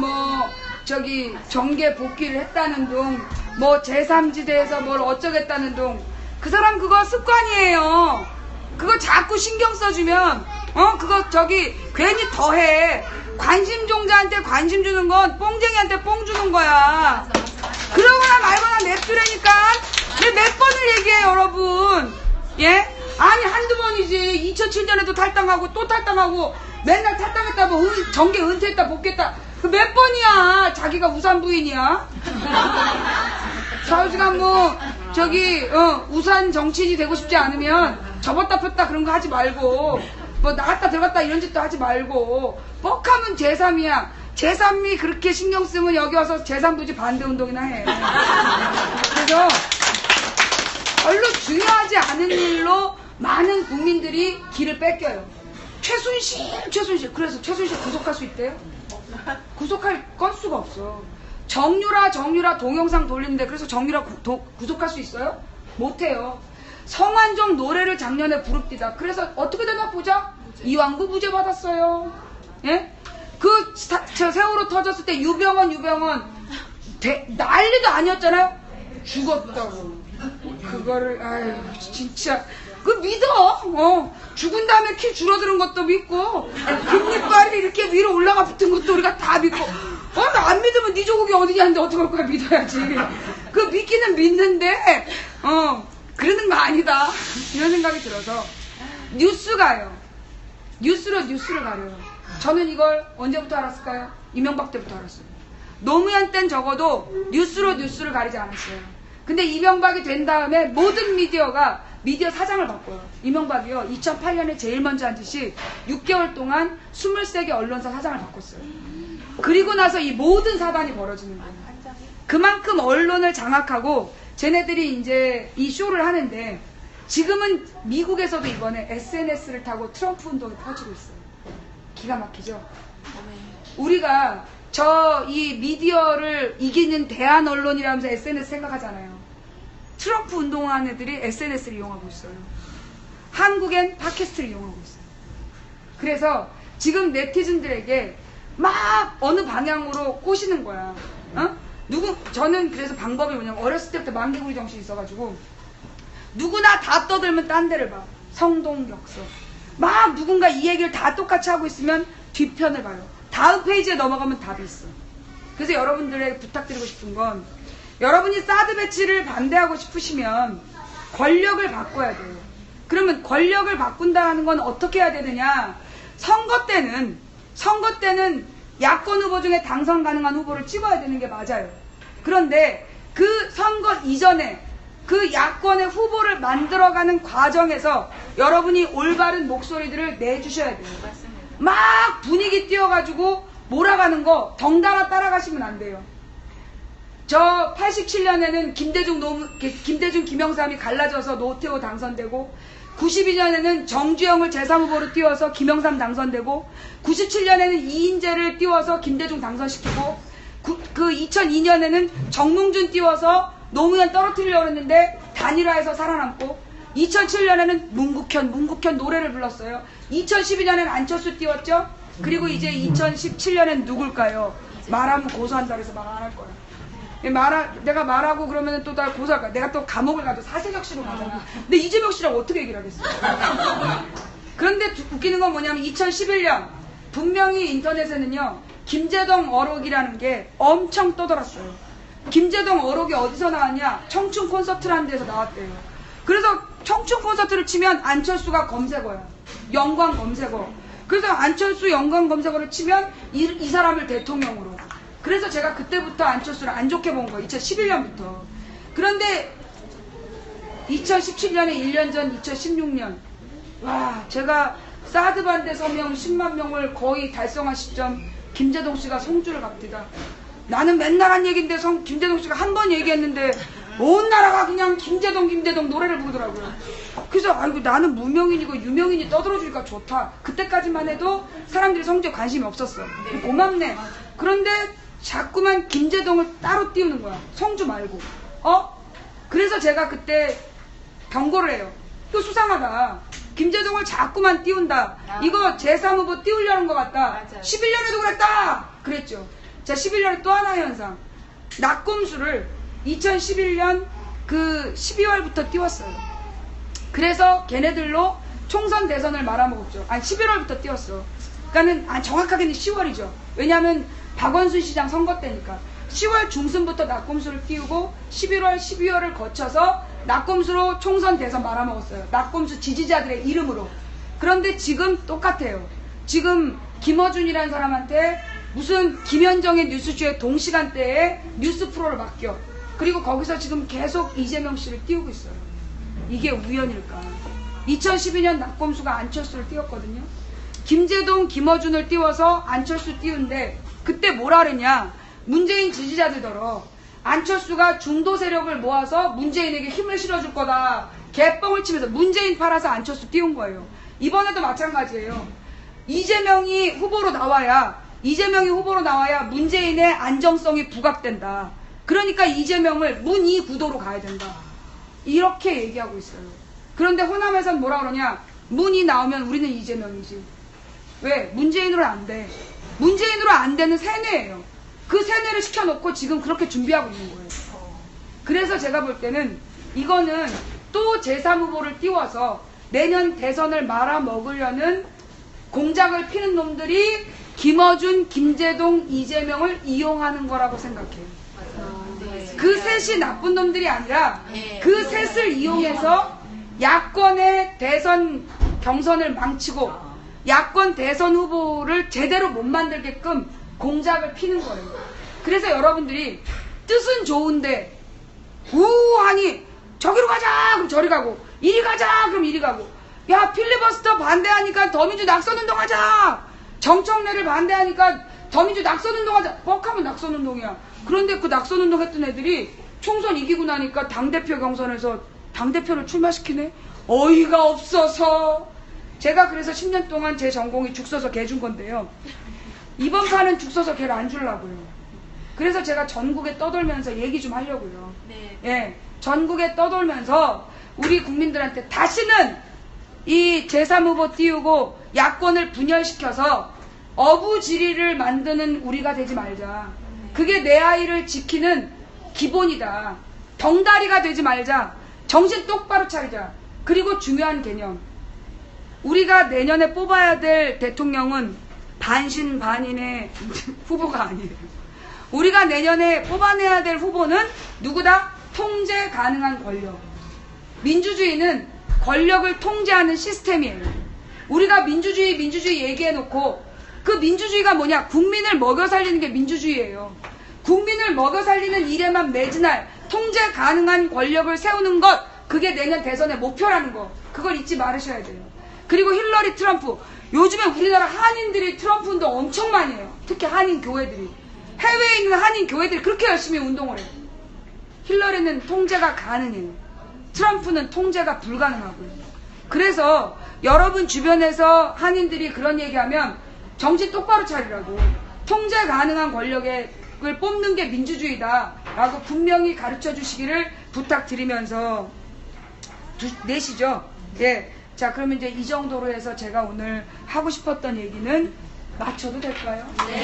정계 복귀를 했다는 둥, 제3지대에서 뭘 어쩌겠다는 둥, 그 사람 그거 습관이에요. 그거 자꾸 신경 써주면 그거 괜히 더해. 관심종자한테 관심 주는 건 뽕쟁이한테 뽕 주는 거야. 그러거나 말거나 냅두라니까. 몇 번을 얘기해요, 여러분. 예? 아니, 한두 번이지. 2007년에도 탈당하고 또 탈당하고 맨날 탈당했다 정계 은퇴했다 복귀했다. 그 몇 번이야. 자기가 우산 부인이야. 좌우지간 우산 정치인이 되고 싶지 않으면 접었다 폈다 그런 거 하지 말고, 나갔다 들어갔다 이런 짓도 하지 말고, 뻑하면 제3이야. 제3이 그렇게 신경 쓰면 여기 와서 제3부지 반대 운동이나 해. 그래서 별로 중요하지 않은 일로 많은 국민들이 길을 뺏겨요. 최순실. 그래서 최순실 구속할 수 있대요? 구속할 건수가 없어. 정유라 동영상 돌리는데 그래서 정유라 구속할 수 있어요? 못해요. 성완종 노래를 작년에 부릅디다. 그래서 어떻게 되나 보자. 이왕구 무죄 받았어요. 예? 세월호 터졌을 때 유병원 난리도 아니었잖아요. 죽었다고. 그거를 진짜 믿어. 죽은 다음에 키 줄어드는 것도 믿고, 깃니빨이 이렇게 위로 올라가 붙은 것도 우리가 다 믿고. 나 안 믿으면 네 조국이 어디냐는데 어떡할 거야. 믿어야지. 믿기는 믿는데 그러는 거 아니다, 이런 생각이 들어서 뉴스를 가려요. 저는 이걸 언제부터 알았을까요? 이명박 때부터 알았어요. 노무현 땐 적어도 뉴스를 가리지 않았어요. 근데 이명박이 된 다음에 모든 미디어가 미디어 사장을 바꿔요. 이명박이요. 2008년에 제일 먼저 한 짓이 6개월 동안 23개 언론사 사장을 바꿨어요. 그리고 나서 이 모든 사단이 벌어지는 거예요. 그만큼 언론을 장악하고 쟤네들이 이제 이 쇼를 하는데 지금은 미국에서도 이번에 SNS를 타고 트럼프 운동이 퍼지고 있어요. 기가 막히죠? 우리가 이 미디어를 이기는 대한 언론이라면서 SNS 생각하잖아요. 트럼프 운동하는 애들이 SNS를 이용하고 있어요. 한국엔 팟캐스트를 이용하고 있어요. 그래서 지금 네티즌들에게 막 어느 방향으로 꼬시는 거야. 저는 그래서 방법이 뭐냐면 어렸을 때부터 만개구리 정신이 있어가지고 누구나 다 떠들면 딴 데를 봐. 성동격서. 막 누군가 이 얘기를 다 똑같이 하고 있으면 뒤편을 봐요. 다음 페이지에 넘어가면 답이 있어. 그래서 여러분들에게 부탁드리고 싶은 건 여러분이 사드 배치를 반대하고 싶으시면 권력을 바꿔야 돼요. 그러면 권력을 바꾼다는 건 어떻게 해야 되느냐? 선거 때는 야권 후보 중에 당선 가능한 후보를 찍어야 되는 게 맞아요. 그런데 그 선거 이전에 그 야권의 후보를 만들어가는 과정에서 여러분이 올바른 목소리들을 내주셔야 돼요. 막 분위기 띄워가지고 몰아가는 거 덩달아 따라가시면 안 돼요. 저 87년에는 김대중, 김영삼이 갈라져서 노태우 당선되고 92년에는 정주영을 제3후보로 띄워서 김영삼 당선되고 97년에는 이인재를 띄워서 김대중 당선시키고 그 2002년에는 정몽준 띄워서 노무현 떨어뜨리려고 했는데 단일화해서 살아남고 2007년에는 문국현 노래를 불렀어요. 2012년에는 안철수 띄웠죠. 그리고 이제 2017년엔 누굴까요? 말하면 고소한다 그래서 말 안 할 거야. 내가 말하고 그러면 또 나 고소할 거야. 내가 또 감옥을 가도 사세격시로 가잖아. 근데 이재명 씨랑 어떻게 얘기를 하겠어? 그런데 웃기는 건 뭐냐면 2011년 분명히 인터넷에는요 김제동 어록이라는 게 엄청 떠돌았어요. 김제동 어록이 어디서 나왔냐? 청춘 콘서트라는 데서 나왔대요. 그래서 청춘 콘서트를 치면 안철수가 검색어야. 연관 검색어. 그래서 안철수 연관 검색어를 치면 이 사람을 대통령으로. 그래서 제가 그때부터 안철수를 안 좋게 본 거예요. 2011년부터. 그런데 2017년에 1년 전 2016년 와 제가 사드 반대 서명 10만 명을 거의 달성한 시점 김제동 씨가 성주를 갑니다. 나는 맨날 한 얘기인데 김제동 씨가 한 번 얘기했는데 온 나라가 그냥 김제동 노래를 부르더라고요. 그래서 아이고 나는 무명인이고 유명인이 떠들어주니까 좋다. 그때까지만 해도 사람들이 성주에 관심이 없었어. 고맙네. 그런데 자꾸만 김제동을 따로 띄우는 거야. 성주 말고. 그래서 제가 그때 경고를 해요. 이거 수상하다. 김제동을 자꾸만 띄운다. 이거 제3후보 띄우려는 것 같다. 11년에도 그랬다. 그랬죠. 자, 11년에 또 하나의 현상. 낙곰수를 2011년 그 12월부터 띄웠어요. 그래서 걔네들로 총선 대선을 말아먹었죠. 아니 11월부터 띄웠어. 그러니까는 정확하게는 10월이죠. 왜냐하면 박원순 시장 선거 때니까 10월 중순부터 낙곰수를 띄우고 11월, 12월을 거쳐서 낙곰수로 총선 대선 말아먹었어요. 낙곰수 지지자들의 이름으로. 그런데 지금 똑같아요. 지금 김어준이라는 사람한테 무슨 김현정의 뉴스쇼의 동시간대에 뉴스 프로를 맡겨. 그리고 거기서 지금 계속 이재명 씨를 띄우고 있어요. 이게 우연일까? 2012년 낙곰수가 안철수를 띄웠거든요. 김제동, 김어준을 띄워서 안철수 띄운데 그때 뭐라 그랬냐? 문재인 지지자들더러 안철수가 중도 세력을 모아서 문재인에게 힘을 실어줄 거다. 개뻥을 치면서 문재인 팔아서 안철수 띄운 거예요. 이번에도 마찬가지예요. 이재명이 후보로 나와야 문재인의 안정성이 부각된다. 그러니까 이재명을 문이 구도로 가야 된다. 이렇게 얘기하고 있어요. 그런데 호남에선 뭐라 그러냐? 문이 나오면 우리는 이재명이지. 왜? 문재인으로 안 돼. 문재인으로 안 되는 세뇌예요. 그 세뇌를 시켜놓고 지금 그렇게 준비하고 있는 거예요. 그래서 제가 볼 때는 이거는 또 제3후보를 띄워서 내년 대선을 말아먹으려는 공작을 피는 놈들이 김어준, 김제동, 이재명을 이용하는 거라고 생각해요. 그 셋이 나쁜 놈들이 아니라 그 셋을 이용해서 야권의 대선 경선을 망치고 야권 대선 후보를 제대로 못 만들게끔 공작을 피는 거예요. 그래서 여러분들이 뜻은 좋은데 우하니 저기로 가자 그럼 저리 가고 이리 가자 그럼 이리 가고, 야 필리버스터 반대하니까 더민주 낙선운동하자, 정청래를 반대하니까 더민주 낙선운동하자, 뻑하면 낙선운동이야. 그런데 그 낙선운동 했던 애들이 총선 이기고 나니까 당대표 경선에서 당대표를 출마시키네. 어이가 없어서. 제가 그래서 10년 동안 제 전공이 죽 써서 개 준 건데요, 이번 판은 죽 써서 개를 안 주려고요. 그래서 제가 전국에 떠돌면서 얘기 좀 하려고요. 네. 예, 전국에 떠돌면서 우리 국민들한테 다시는 이 제3후보 띄우고 야권을 분열시켜서 어부지리를 만드는 우리가 되지 말자. 그게 내 아이를 지키는 기본이다. 덩다리가 되지 말자. 정신 똑바로 차리자. 그리고 중요한 개념, 우리가 내년에 뽑아야 될 대통령은 반신반인의 후보가 아니에요. 우리가 내년에 뽑아내야 될 후보는 누구다? 통제 가능한 권력. 민주주의는 권력을 통제하는 시스템이에요. 우리가 민주주의 얘기해놓고 그 민주주의가 뭐냐? 국민을 먹여 살리는 게 민주주의예요. 국민을 먹여 살리는 일에만 매진할 통제 가능한 권력을 세우는 것, 그게 내년 대선의 목표라는 거. 그걸 잊지 말으셔야 돼요. 그리고 힐러리 트럼프, 요즘에 우리나라 한인들이 트럼프 운동 엄청 많이 해요. 특히 한인 교회들이, 해외에 있는 한인 교회들이 그렇게 열심히 운동을 해요. 힐러리는 통제가 가능해요. 트럼프는 통제가 불가능하고요. 그래서 여러분 주변에서 한인들이 그런 얘기하면 정신 똑바로 차리라고, 통제 가능한 권력을 뽑는 게 민주주의다 라고 분명히 가르쳐 주시기를 부탁드리면서 내시죠. 예. 자, 그러면 이제 이 정도로 해서 제가 오늘 하고 싶었던 얘기는 마쳐도 될까요? 네.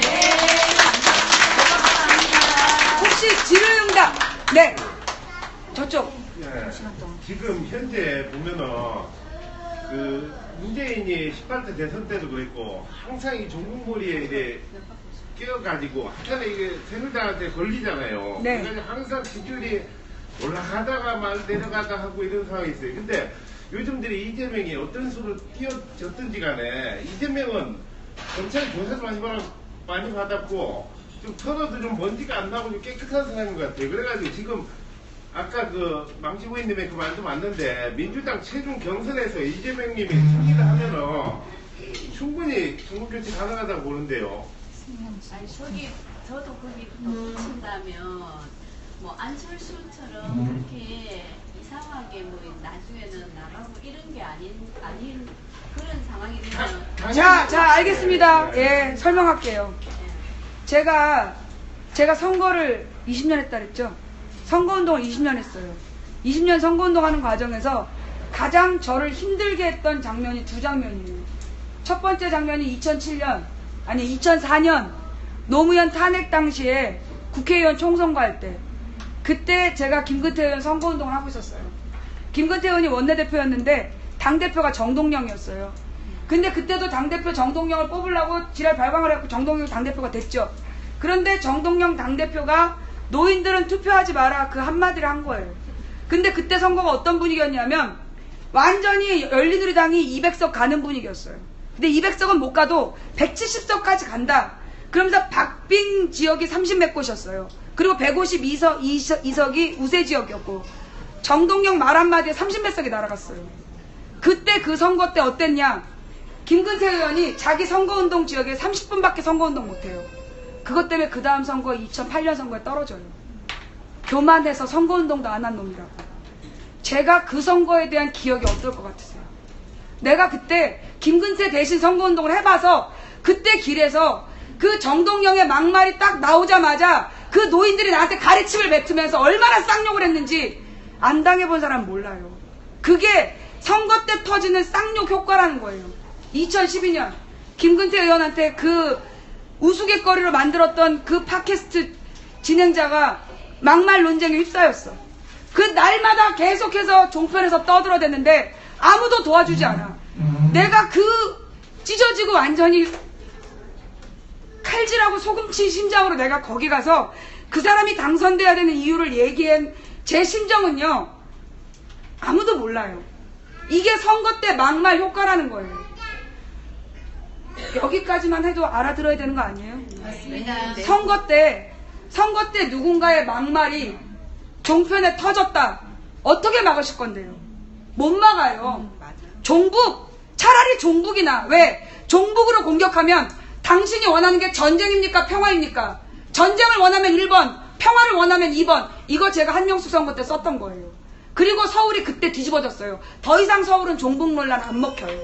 혹시 질의응답? 네. 저쪽. 예, 지금 현재 보면은 그 문재인이 18대 대선 때도 그랬고 항상 이 종북머리에 이래 끼어가지고 하여튼 이게 새누리당한테 걸리잖아요. 네. 그래서 항상 지지율이 올라가다가 막 내려가다 하고 이런 상황이 있어요. 근데 요즘들이 이재명이 어떤 수로 뛰어졌든지 간에 이재명은 검찰 조사도 많이 받았고 좀 털어도 좀 먼지가 안 나고 좀 깨끗한 사람인 것 같아요. 그래가지고 지금 아까 그 망치부인님의 그 말도 맞는데 민주당 최종 경선에서 이재명님이 승리를 하면은 충분히 정권교체 가능하다고 보는데요. 아니 저도 거기 덧붙인다면 뭐 안철수처럼 그렇게 이상하게 뭐 나중에는 나가고 이런 게 아닌 그런 상황이 되면 자, 알겠습니다. 예, 설명할게요. 제가 선거를 20년 했다 그랬죠? 선거운동을 20년 했어요. 20년 선거운동 하는 과정에서 가장 저를 힘들게 했던 장면이 두 장면이에요. 첫 번째 장면이 2004년 노무현 탄핵 당시에 국회의원 총선거할 때, 그때 제가 김근태 의원 선거운동을 하고 있었어요. 김근태 의원이 원내대표였는데 당대표가 정동영이었어요. 근데 그때도 당대표 정동영을 뽑으려고 지랄 발광을 해갖고 정동영 당대표가 됐죠. 그런데 정동영 당대표가 노인들은 투표하지 마라 그 한마디를 한 거예요. 근데 그때 선거가 어떤 분위기였냐면 완전히 열린우리당이 200석 가는 분위기였어요. 근데 200석은 못 가도 170석까지 간다. 그러면서 박빙 지역이 30몇 곳이었어요. 그리고 152석이 우세 지역이었고 정동영 말 한마디에 30몇 석이 날아갔어요. 그때 그 선거 때 어땠냐? 김근태 의원이 자기 선거운동 지역에 30분밖에 선거운동 못해요. 그것 때문에 그 다음 선거 2008년 선거에 떨어져요. 교만해서 선거운동도 안 한 놈이라고. 제가 그 선거에 대한 기억이 어떨 것 같으세요? 내가 그때 김근태 대신 선거운동을 해봐서 그때 길에서 그 정동영의 막말이 딱 나오자마자 그 노인들이 나한테 가래침을 뱉으면서 얼마나 쌍욕을 했는지 안 당해본 사람 몰라요. 그게 선거 때 터지는 쌍욕 효과라는 거예요. 2012년 김근태 의원한테 그 우스갯거리로 만들었던 그 팟캐스트 진행자가 막말 논쟁에 휩싸였어. 그 날마다 계속해서 종편에서 떠들어댔는데 아무도 도와주지 않아. 내가 그 찢어지고 완전히 칼질하고 소금친 심장으로 내가 거기 가서 그 사람이 당선돼야 되는 이유를 얘기한 제 심정은요, 아무도 몰라요. 이게 선거 때 막말 효과라는 거예요. 여기까지만 해도 알아들어야 되는 거 아니에요? 맞습니다. 네. 선거 때 누군가의 막말이 종편에 터졌다. 어떻게 막으실 건데요? 못 막아요. 맞아. 종북, 차라리 종북이나. 왜? 종북으로 공격하면 당신이 원하는 게 전쟁입니까? 평화입니까? 전쟁을 원하면 1번, 평화를 원하면 2번. 이거 제가 한명숙 선거 때 썼던 거예요. 그리고 서울이 그때 뒤집어졌어요. 더 이상 서울은 종북 논란 안 먹혀요.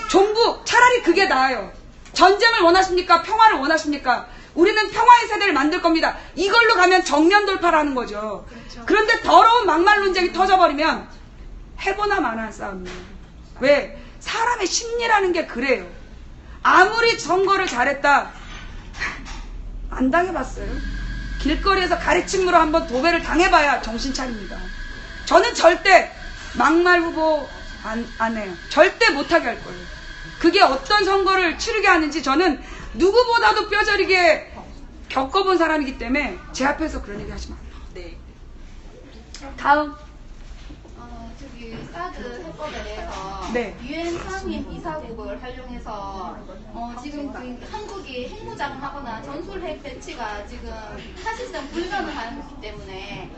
종북, 차라리 그게 나아요. 전쟁을 원하십니까? 평화를 원하십니까? 우리는 평화의 세대를 만들 겁니다. 이걸로 가면 정면 돌파라는 거죠. 그런데 더러운 막말 논쟁이 터져버리면 해보나 마나한 싸움이에요. 왜? 사람의 심리라는 게 그래요. 아무리 선거를 잘했다, 안 당해봤어요. 길거리에서 가래침으로 한번 도배를 당해봐야 정신 차립니다. 저는 절대 막말 후보 안 해요. 절대 못하게 할 거예요. 그게 어떤 선거를 치르게 하는지 저는 누구보다도 뼈저리게 겪어본 사람이기 때문에 제 앞에서 그런 얘기 하지 마요. 네. 다음. 저기 사드 해법에 대해서 네. 유엔 상임 이사국을 활용해서 지금 그 한국이 핵무장하거나 전술핵 배치가 지금 사실상 불가능하기 때문에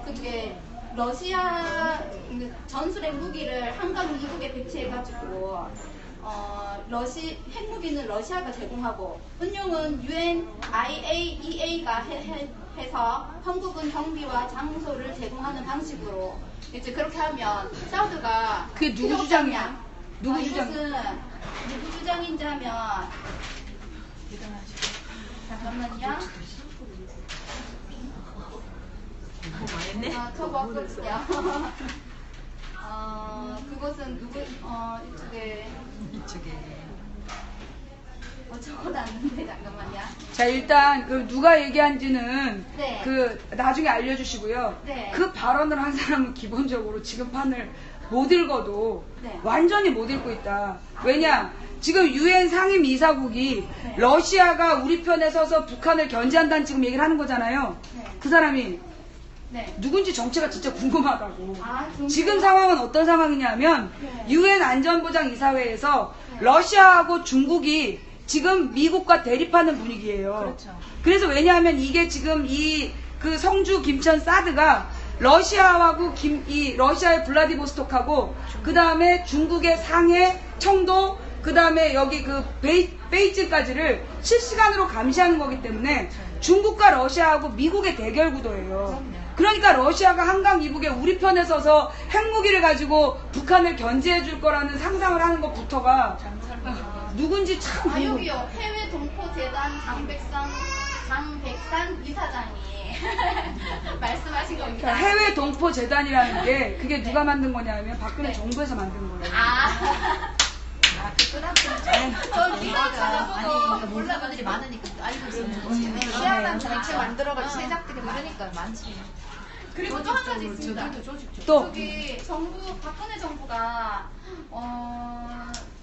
그게 러시아 전술핵 무기를 한강 이북에 배치해가지고 핵무기는 러시아가 제공하고 운용은 UN IAEA가 해서 한국은 경비와 장소를 제공하는 방식으로 이제 그렇게 하면 사우드가 그게 누구 필요 주장이야? 없다면, 누구 주장? 이것은 누구 주장인지 하면 잠깐만요. 저거 왔거든요. 그것은 누구 이쪽에 적어놨는데 잠깐만요. 자, 일단 그 누가 얘기한지는 네. 그 나중에 알려주시고요. 네. 그 발언을 한 사람은 기본적으로 지금 판을 못 읽어도 네. 완전히 못 읽고 있다. 왜냐? 지금 유엔 상임 이사국이 네. 러시아가 우리 편에 서서 북한을 견제한다는 지금 얘기를 하는 거잖아요. 네. 그 사람이 네. 누군지 정체가 진짜 궁금하다고. 정말요? 지금 상황은 어떤 상황이냐면 네. 유엔 안전보장 이사회에서 네. 러시아하고 중국이 지금 미국과 대립하는 분위기예요. 그렇죠. 그래서 왜냐하면 이게 지금 그 성주 김천 사드가 러시아하고 러시아의 블라디보스톡하고 그 다음에 중국의 상해, 청도, 그 다음에 여기 그 베이징까지를 실시간으로 감시하는 거기 때문에 중국과 러시아하고 미국의 대결 구도예요. 그러니까 러시아가 한강 이북에 우리 편에 서서 핵무기를 가지고 북한을 견제해 줄 거라는 상상을 하는 것부터가 누군지 참 궁금해요. 여기요. 해외 동포재단 장백산 이사장이 말씀하신 겁니다. 그러니까 해외 동포 재단이라는 게 그게 누가 만든 거냐면 박근혜 네. 정부에서 만든 거예요. 저 기사 찾아보고 몰라가들이 많으니까 알고 있었는 거지. 희한한 단체 만들어가지고 제작들이 많으니까 많지. 그리고 또 한 가지 있습니다. 또 저기 박근혜 정부가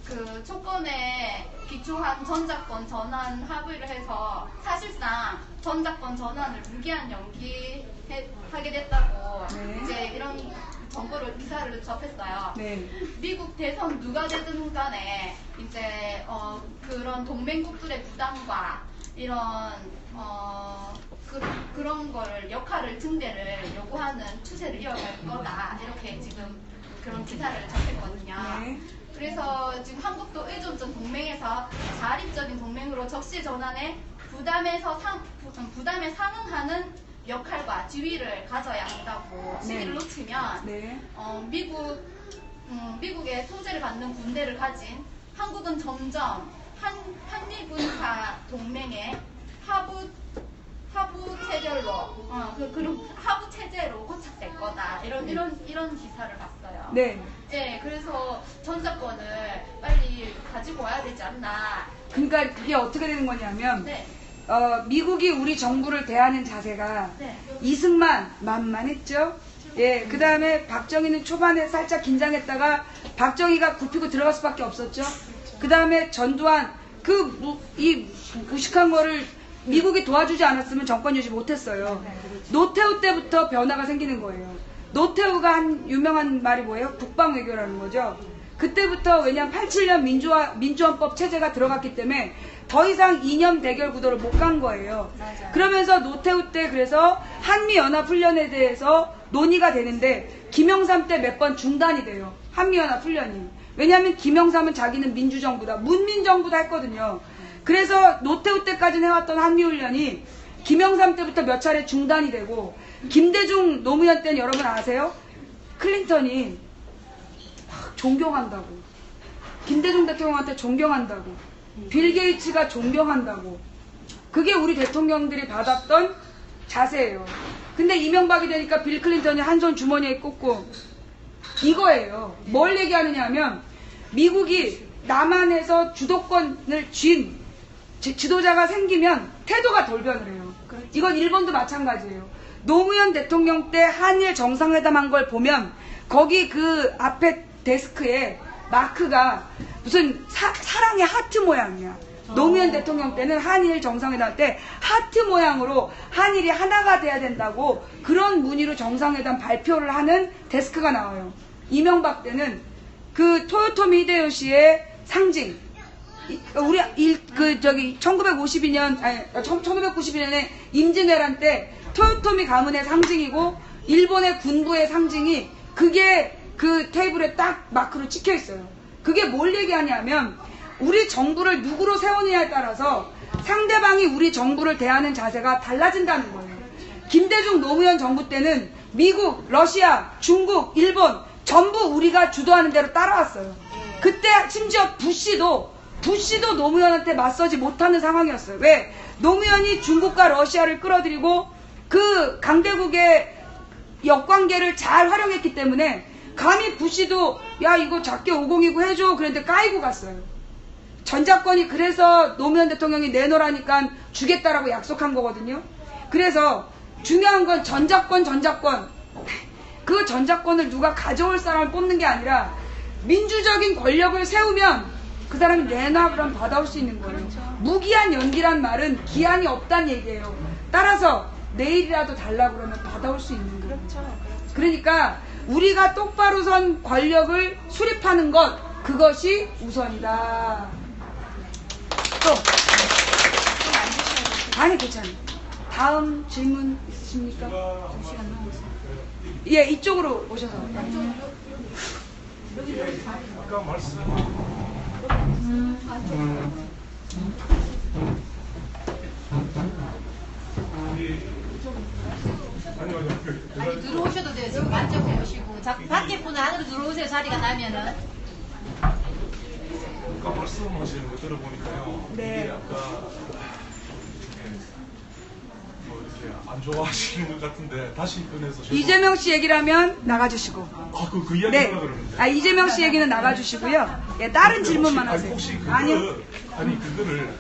그 조건에 기초한 전작권 전환 합의를 해서 사실상 전작권 전환을 무기한 연기하게 됐다고 네. 이제 이런 정보를 기사를 접했어요. 네. 미국 대선 누가 되든 간에 이제 그런 동맹국들의 부담과 이런 그런 거를 역할을 증대를 요구하는 추세를 이어갈 거다 이렇게 지금 그런 기사를 접했거든요. 네. 그래서 지금 한국도 의존적 동맹에서 자립적인 동맹으로 적시 전환에 부담에 상응하는 역할과 지위를 가져야 한다고 시기를 놓치면 네. 미국의 통제를 받는 군대를 가진 한국은 점점 한미군사 동맹의 하부 체제로 하부 체제로 고착될 거다 이런 기사를 봤어요. 네. 네, 그래서 전작권을 빨리 가지고 와야 되지 않나. 그러니까 그게 어떻게 되는 거냐면 네, 미국이 우리 정부를 대하는 자세가 네. 이승만 만만했죠. 예, 그 다음에 박정희는 초반에 살짝 긴장했다가 박정희가 굽히고 들어갈 수밖에 없었죠. 그 다음에 전두환 이 무식한 거를 미국이 도와주지 않았으면 정권 유지 못했어요. 노태우 때부터 변화가 생기는 거예요. 노태우가 한 유명한 말이 뭐예요? 국방 외교라는 거죠. 그때부터 왜냐면 87년 민주헌법 체제가 들어갔기 때문에 더 이상 이념 대결 구도를 못 간 거예요. 그러면서 노태우 때 그래서 한미연합훈련에 대해서 논의가 되는데 김영삼 때 몇 번 중단이 돼요. 한미연합훈련이. 왜냐하면 김영삼은 자기는 민주정부다, 문민정부다 했거든요. 그래서 노태우 때까지 해왔던 한미훈련이 김영삼 때부터 몇 차례 중단이 되고, 김대중 노무현 때는 여러분 아세요? 클린턴이 막 존경한다고, 김대중 대통령한테 존경한다고, 빌 게이츠가 존경한다고, 그게 우리 대통령들이 받았던 자세예요. 근데 이명박이 되니까 빌 클린턴이 한 손 주머니에 꽂고 이거예요. 뭘 얘기하느냐 하면 미국이 남한에서 주도권을 쥔 지도자가 생기면 태도가 돌변을 해요. 이건 일본도 마찬가지예요. 노무현 대통령 때 한일 정상회담 한 걸 보면 거기 그 앞에 데스크에 마크가 무슨 사랑의 하트 모양이야. 노무현 대통령 때는 한일 정상회담 때 하트 모양으로 한일이 하나가 돼야 된다고 그런 문의로 정상회담 발표를 하는 데스크가 나와요. 이명박 때는 그 토요토미 히데요시의 상징, 우리 1992년에 임진왜란 때 토요토미 가문의 상징이고 일본의 군부의 상징이 그게 그 테이블에 딱 마크로 찍혀 있어요. 그게 뭘 얘기하냐면 우리 정부를 누구로 세우느냐에 따라서 상대방이 우리 정부를 대하는 자세가 달라진다는 거예요. 김대중 노무현 정부 때는 미국, 러시아, 중국, 일본 전부 우리가 주도하는 대로 따라왔어요. 그때 심지어 부시도 노무현한테 맞서지 못하는 상황이었어요. 왜? 노무현이 중국과 러시아를 끌어들이고 그 강대국의 역관계를 잘 활용했기 때문에 감히 부시도 야 이거 작게 502고 해줘 그랬는데 까이고 갔어요. 전작권이 그래서 노무현 대통령이 내놓으라니까 주겠다라고 약속한 거거든요. 그래서 중요한 건 전작권 그 전작권을 누가 가져올 사람을 뽑는 게 아니라 민주적인 권력을 세우면 그 사람이 내놔 그럼 받아올 수 있는 거예요. 무기한 연기란 말은 기한이 없다는 얘기예요. 따라서 내일이라도 달라고 그러면 받아올 수 있는 거예요. 그러니까 우리가 똑바로 선 권력을 수립하는 것, 그것이 우선이다. 또 아니 괜찮아요. 다음 질문 있으십니까? 예, 이쪽으로 오셔서. 아까 말씀 아니 들어오셔도 돼요. 지금 만져보시고 밖에 분 안으로 들어오세요. 자리가 나면은. 아까 말씀하시는 거 들어보니까요. 네. 이게 아까 뭐 이렇게 안 좋아하시는 것 같은데 다시 꺼내서 이재명 씨 얘기라면 나가주시고. 그 이야기 네. 하려고 그러는데. 아, 이재명 씨 얘기는 나가주시고요. 예, 다른 질문만 하세요. 혹시 아니요. 그거를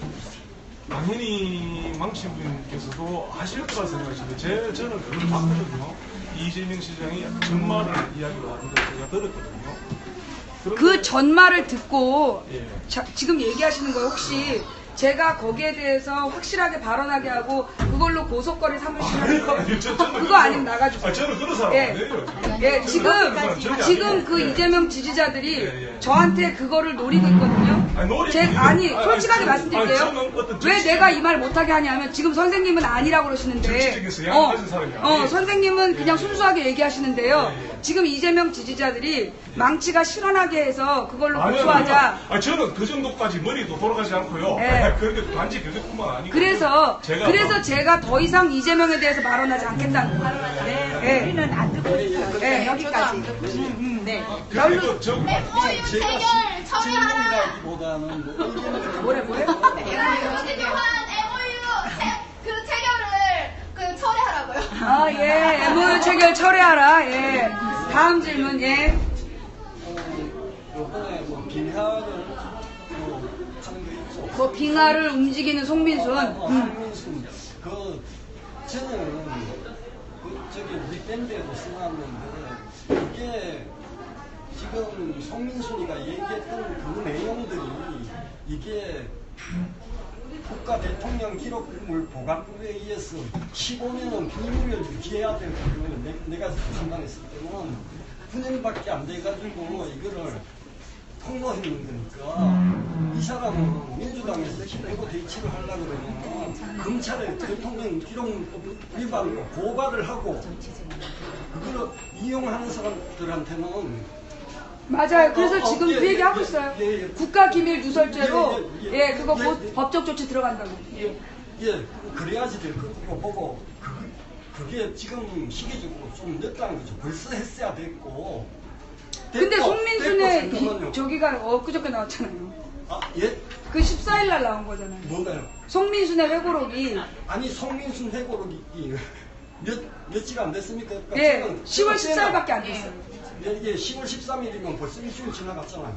당연히 망친 분께서도 아실 거라 생각하시는데 저는 그걸 봤거든요. 이재명 시장이 전말을 이야기를 하는데 제가 들었거든요. 그 전말을 듣고 예. 지금 얘기하시는 거예요. 혹시 제가 거기에 대해서 확실하게 발언하게 하고 그걸로 고속거리 삼으시는 거예요? 그거 아니면 나가주세요. 저는 그런 사람 예. 아니에요. 예, 지금 그 이재명 지지자들이 저한테 그거를 노리고 있거든요. 솔직하게 말씀드릴게요. 왜 내가 이 말 못하게 하냐면 지금 선생님은 아니라고 그러시는데 선생님은 그냥 순수하게 얘기하시는데요. 지금 이재명 지지자들이 망치가 실현하게 해서 그걸로 고소하자. 저는 그 정도까지 머리도 돌아가지 않고요. 네. 그렇게 단지 그것뿐만 아니고. 그래서 제가 더 이상 이재명에 대해서 발언하지 않겠다는 거예요. 네. 우리는 안 듣고 있어요. 네. 여기까지. 네. MOU 체결 처리하라. 뭐래? 교환 MOU 그 체결을 처리하라고요. 아, 예. MOU 체결 철회하라. 예. 다음 질문, 예. 요번에 뭐 빙하를 하는 거 있죠. 그 빙하를 움직이는 송민순. 송민순. 저는 저기 우리 밴드에도 써놨는데 이게 지금 송민순이가 얘기했던 그 내용들이 이게 국가 대통령 기록물 보관법에 의해서 15년은 비밀을 유지해야 되고 내가 판단했을 때는 9년밖에 안 돼가지고 이거를 폭로했는 거니까 이 사람은 민주당에서 힘내고 대치를 하려고 그러면 검찰에 대통령 기록법 위반으로 고발을 하고 그걸 이용하는 사람들한테는 맞아요. 그래서 지금 예, 그 얘기 하고 예, 있어요. 예, 예. 국가기밀 누설죄로 예, 예, 예. 그거 예, 곧 예. 법적 조치 들어간다고. 예, 그래야지 될 거고 보고 그게 지금 시기적으로 좀 늦다는 거죠. 벌써 했어야 됐고. 근데 됐고, 송민순의 잠깐만요. 저기가 엊그저께 나왔잖아요. 아, 예? 그 14일 날 나온 거잖아요. 뭔가요? 송민순의 회고록이 아니 송민순 회고록이 며칠 안 됐습니까? 예, 지금 10월 14일밖에 안 됐어요. 이게 10월 13일이면 벌써 일주일 지나갔잖아요.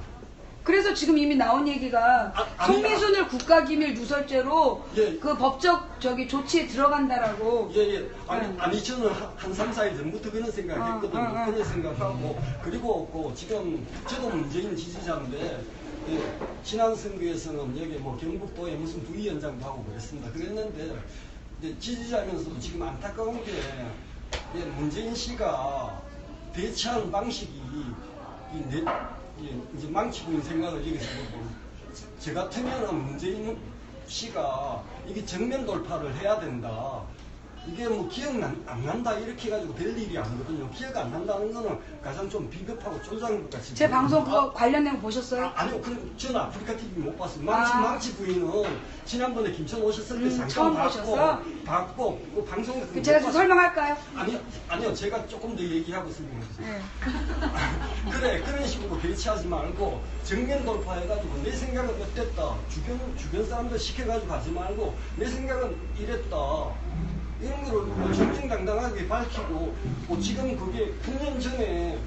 그래서 지금 이미 나온 얘기가 송민순을 국가기밀 누설죄로 예. 그 법적 저기 조치에 들어간다라고. 예. 아니 저는 한 3, 4일 전부터 그런 생각했거든요. 그런 생각하고 그리고 지금 저도 문재인 지지자인데 예, 지난 선거에서는 여기 뭐 경북도에 무슨 부위원장도 하고 그랬습니다. 그랬는데 지지자면서도 지금 안타까운 게 예, 문재인 씨가 대처하는 방식이 이제 망치고 있는 생각을 여기서 보고 저 같으면 문재인 씨가 이게 정면 돌파를 해야 된다. 이게 뭐 기억 안 난다 이렇게 해가지고 될 일이 아니거든요. 기억 안 난다는 거는 가장 좀 비겁하고 쫄장인 것 같이. 제 방송 그거 관련 내용 보셨어요? 아니요, 저는 아프리카 TV 못 봤어요. 망치 부인은 지난번에 김천 오셨을 때 처음 잠깐 보셨어? 봤고 그 방송에 그 제가 좀 설명할까요? 아니요, 제가 조금 더 얘기하고 설명해주세요. 네. 그래, 그런 식으로 배치하지 말고 정면 돌파해가지고 내 생각은 어땠다. 주변 사람들 시켜가지고 하지 말고 내 생각은 이랬다. 이런 거를 정정당당하게 밝히고 지금 그게 9년 전에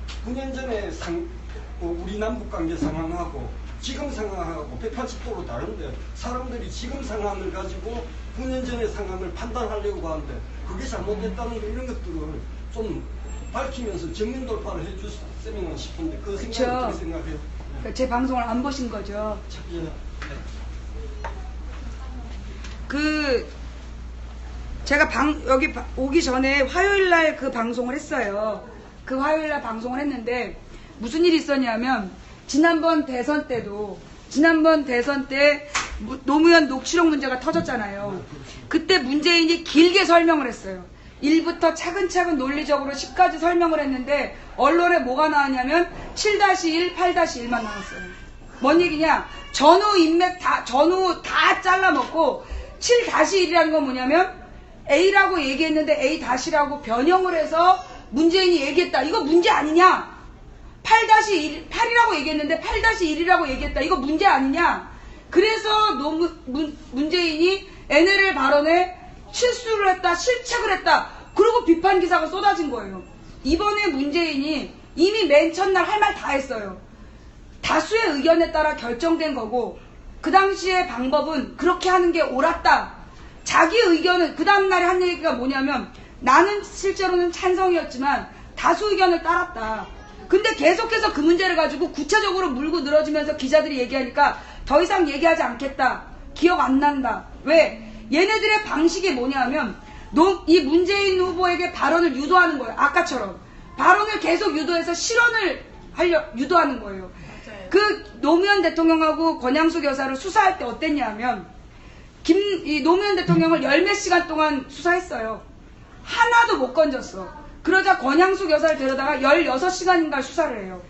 우리 남북 관계 상황하고 지금 상황하고 180도로 다른데 사람들이 지금 상황을 가지고 9년 전의 상황을 판단하려고 하는데 그게 잘못됐다는 거 이런 것들을 좀 밝히면서 정면 돌파를 해줬으면 싶은데 그 생각을 어떻게 생각해요? 그러니까 제 방송을 안 보신 거죠. 예. 네. 제가 여기 오기 전에 화요일 날 그 방송을 했어요. 그 화요일 날 방송을 했는데 무슨 일이 있었냐면 지난번 대선 때 노무현 녹취록 문제가 터졌잖아요. 그때 문재인이 길게 설명을 했어요. 1부터 차근차근 논리적으로 10까지 설명을 했는데 언론에 뭐가 나왔냐면 7-1, 8-1만 나왔어요. 뭔 얘기냐? 전후 다 잘라먹고 7-1이라는 건 뭐냐면 A라고 얘기했는데 A-라고 변형을 해서 문재인이 얘기했다. 이거 문제 아니냐? 8-1, 얘기했는데 8-1이라고 얘기했다. 이거 문제 아니냐? 그래서 문재인이 NLL 발언에 실수를 했다, 실책을 했다. 그리고 비판 기사가 쏟아진 거예요. 이번에 문재인이 이미 맨 첫날 할 말 다 했어요. 다수의 의견에 따라 결정된 거고 그 당시의 방법은 그렇게 하는 게 옳았다. 자기 의견은 그 다음날에 한 얘기가 뭐냐면 나는 실제로는 찬성이었지만 다수 의견을 따랐다. 근데 계속해서 그 문제를 가지고 구체적으로 물고 늘어지면서 기자들이 얘기하니까 더 이상 얘기하지 않겠다. 기억 안 난다. 왜? 얘네들의 방식이 뭐냐면 이 문재인 후보에게 발언을 유도하는 거예요. 아까처럼. 발언을 계속 유도해서 실언을 유도하는 거예요. 맞아요. 그 노무현 대통령하고 권양숙 여사를 수사할 때 어땠냐면 이 노무현 대통령을 10몇 시간 동안 수사했어요. 하나도 못 건졌어. 그러자 권양숙 여사를 데려다가 16시간인가 수사를 해요.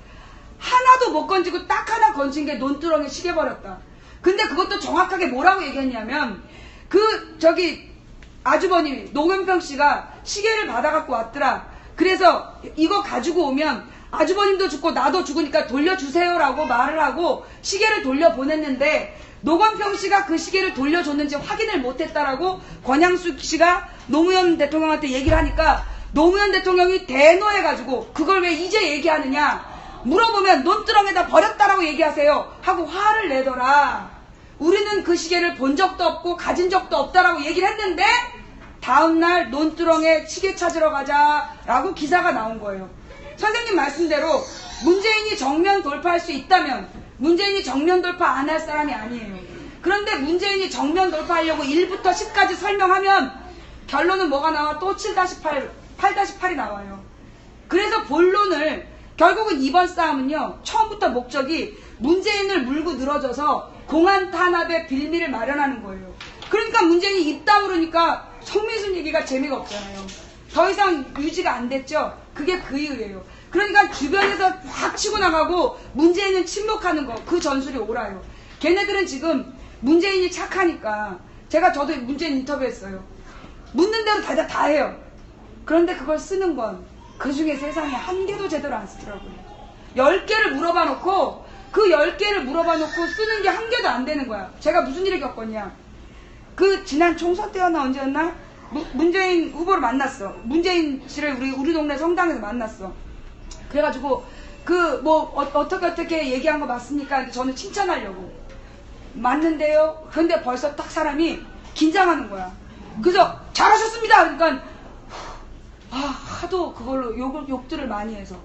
하나도 못 건지고 딱 하나 건진 게 논두렁에 시계버렸다. 근데 그것도 정확하게 뭐라고 얘기했냐면 아주버님이 노건평 씨가 시계를 받아갖고 왔더라. 그래서 이거 가지고 오면 아주버님도 죽고 나도 죽으니까 돌려주세요라고 말을 하고 시계를 돌려보냈는데 노건평 씨가 그 시계를 돌려줬는지 확인을 못했다라고 권양숙 씨가 노무현 대통령한테 얘기를 하니까 노무현 대통령이 대노해가지고 그걸 왜 이제 얘기하느냐 물어보면 논두렁에다 버렸다라고 얘기하세요 하고 화를 내더라. 우리는 그 시계를 본 적도 없고 가진 적도 없다라고 얘기를 했는데 다음날 논두렁에 시계 찾으러 가자라고 기사가 나온 거예요. 선생님 말씀대로 문재인이 정면 돌파할 수 있다면 문재인이 정면 돌파 안 할 사람이 아니에요. 그런데 문재인이 정면 돌파하려고 1부터 10까지 설명하면 결론은 뭐가 나와? 또 7-8, 8-8이 나와요. 그래서 본론을 결국은 이번 싸움은요. 처음부터 목적이 문재인을 물고 늘어져서 공안 탄압의 빌미를 마련하는 거예요. 그러니까 문재인이 입 다물으니까 송민순 얘기가 재미가 없잖아요. 더 이상 유지가 안 됐죠. 그게 그 이유예요. 그러니까 주변에서 확 치고 나가고 문재인은 침묵하는 거, 그 전술이 옳아요. 걔네들은 지금 문재인이 착하니까, 저도 문재인 인터뷰했어요. 묻는 대로 다 해요. 그런데 그걸 쓰는 건 그 중에 세상에 한 개도 제대로 안 쓰더라고요. 10개를 물어봐 놓고 그 10개를 물어봐 놓고 쓰는 게 한 개도 안 되는 거야. 제가 무슨 일을 겪었냐. 그 지난 총선 때였나 언제였나? 문재인 후보를 만났어. 문재인 씨를 우리 동네 성당에서 만났어. 그래가지고 어떻게 얘기한 거 맞습니까? 근데 저는 칭찬하려고. 맞는데요? 근데 벌써 딱 사람이 긴장하는 거야. 그래서 잘하셨습니다. 그러니까 하도 그걸로 욕들을 많이 해서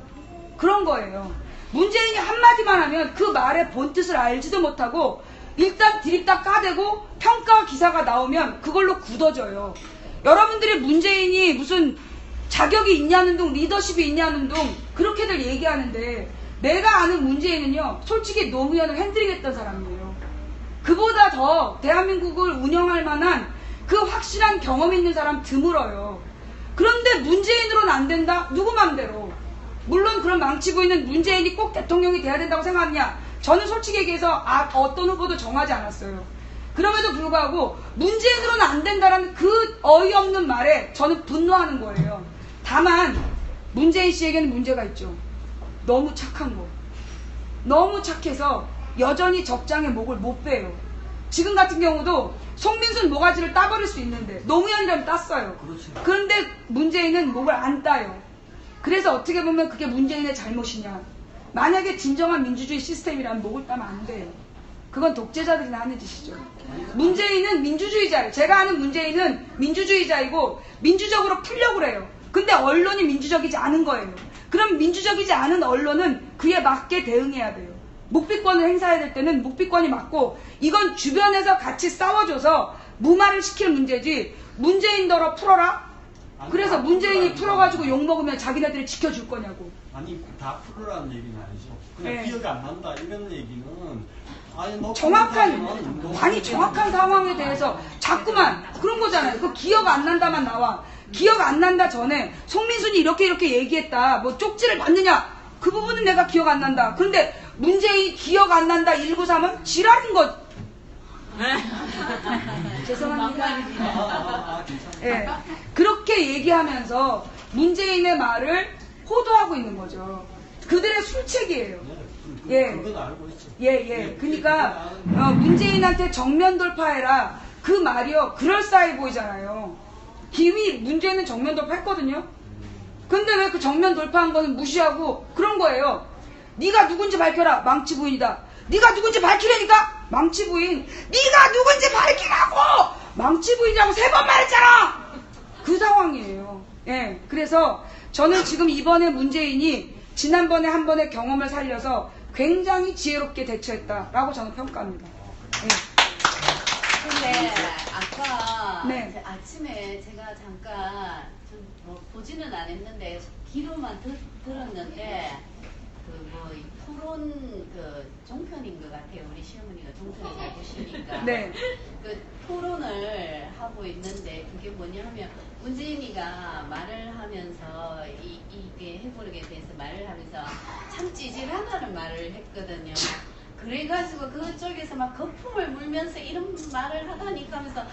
그런 거예요. 문재인이 한마디만 하면 그 말의 본뜻을 알지도 못하고 일단 디립다 까대고 평가 기사가 나오면 그걸로 굳어져요. 여러분들이 문재인이 무슨 자격이 있냐는 둥, 리더십이 있냐는 둥 그렇게들 얘기하는데, 내가 아는 문재인은요, 솔직히 노무현을 핸들링했던 사람이에요. 그보다 더 대한민국을 운영할 만한 그 확실한 경험 있는 사람 드물어요. 그런데 문재인으로는 안 된다? 누구 맘대로. 물론 그런 망치 부인은 문재인이 꼭 대통령이 돼야 된다고 생각하느냐? 저는 솔직히 얘기해서 어떤 후보도 정하지 않았어요. 그럼에도 불구하고 문재인으로는 안 된다라는 그 어이없는 말에 저는 분노하는 거예요. 다만 문재인 씨에게는 문제가 있죠. 너무 착한 거. 너무 착해서 여전히 적장에 목을 못 베요. 지금 같은 경우도 송민순 모가지를 따버릴 수 있는데 노무현이라면 땄어요. 그런데 문재인은 목을 안 따요. 그래서 어떻게 보면 그게 문재인의 잘못이냐. 만약에 진정한 민주주의 시스템이라면 목을 따면 안 돼요. 그건 독재자들이나 하는 짓이죠. 문재인은 민주주의자예요. 제가 아는 문재인은 민주주의자이고 민주적으로 풀려고 그래요. 근데 언론이 민주적이지 않은 거예요. 그럼 민주적이지 않은 언론은 그에 맞게 대응해야 돼요. 묵비권을 행사해야 될 때는 묵비권이 맞고, 이건 주변에서 같이 싸워줘서 무마를 시킬 문제지 문재인더러 풀어라? 그래서 문재인이 풀어가지고 욕먹으면 자기네들이 지켜줄 거냐고. 아니 다 풀으라는 얘기는 아니죠. 그냥 네. 기억이 안 난다 이런 얘기는 정확한 상황에 대해서 자꾸만 그런 거잖아요. 그 기억 안 난다만 나와. 기억 안 난다 전에 송민순이 이렇게 얘기했다. 뭐 쪽지를 받느냐? 그 부분은 내가 기억 안 난다. 그런데 문재인이 기억 안 난다 193은 지랄인 거. 죄송합니다. 예, 그렇게 얘기하면서 문재인의 말을 호도하고 있는 거죠. 그들의 술책이에요. 예. 그건 알고 있죠. 예. 그러니까 문재인한테 정면 돌파해라. 그 말이요. 그럴싸해 보이잖아요. 이미 문재인은 정면 돌파했거든요. 근데 왜 그 정면 돌파한 거는 무시하고 그런 거예요. 네가 누군지 밝혀라. 망치 부인이다. 네가 누군지 밝히라니까. 망치 부인. 네가 누군지 밝히라고. 망치 부인이라고 3번 말했잖아. 그 상황이에요. 예. 그래서 저는 지금 이번에 문재인이 지난번에 한 번의 경험을 살려서 굉장히 지혜롭게 대처했다라고 저는 평가합니다. 예. 근데 아까 네. 아침에 제가 잠깐 보지는 않았는데 귀로만 들었는데 토론 종편인 것 같아요. 우리 시어머니가 종편을 잘 보시니까. 네. 그 토론을 하고 있는데 그게 뭐냐 하면 문재인이가 말을 하면서 이게 해보력에 대해서 말을 하면서 참 찌질하다는 말을 했거든요. 그래가지고 그쪽에서 막 거품을 물면서 이런 말을 하다니까 하면서 막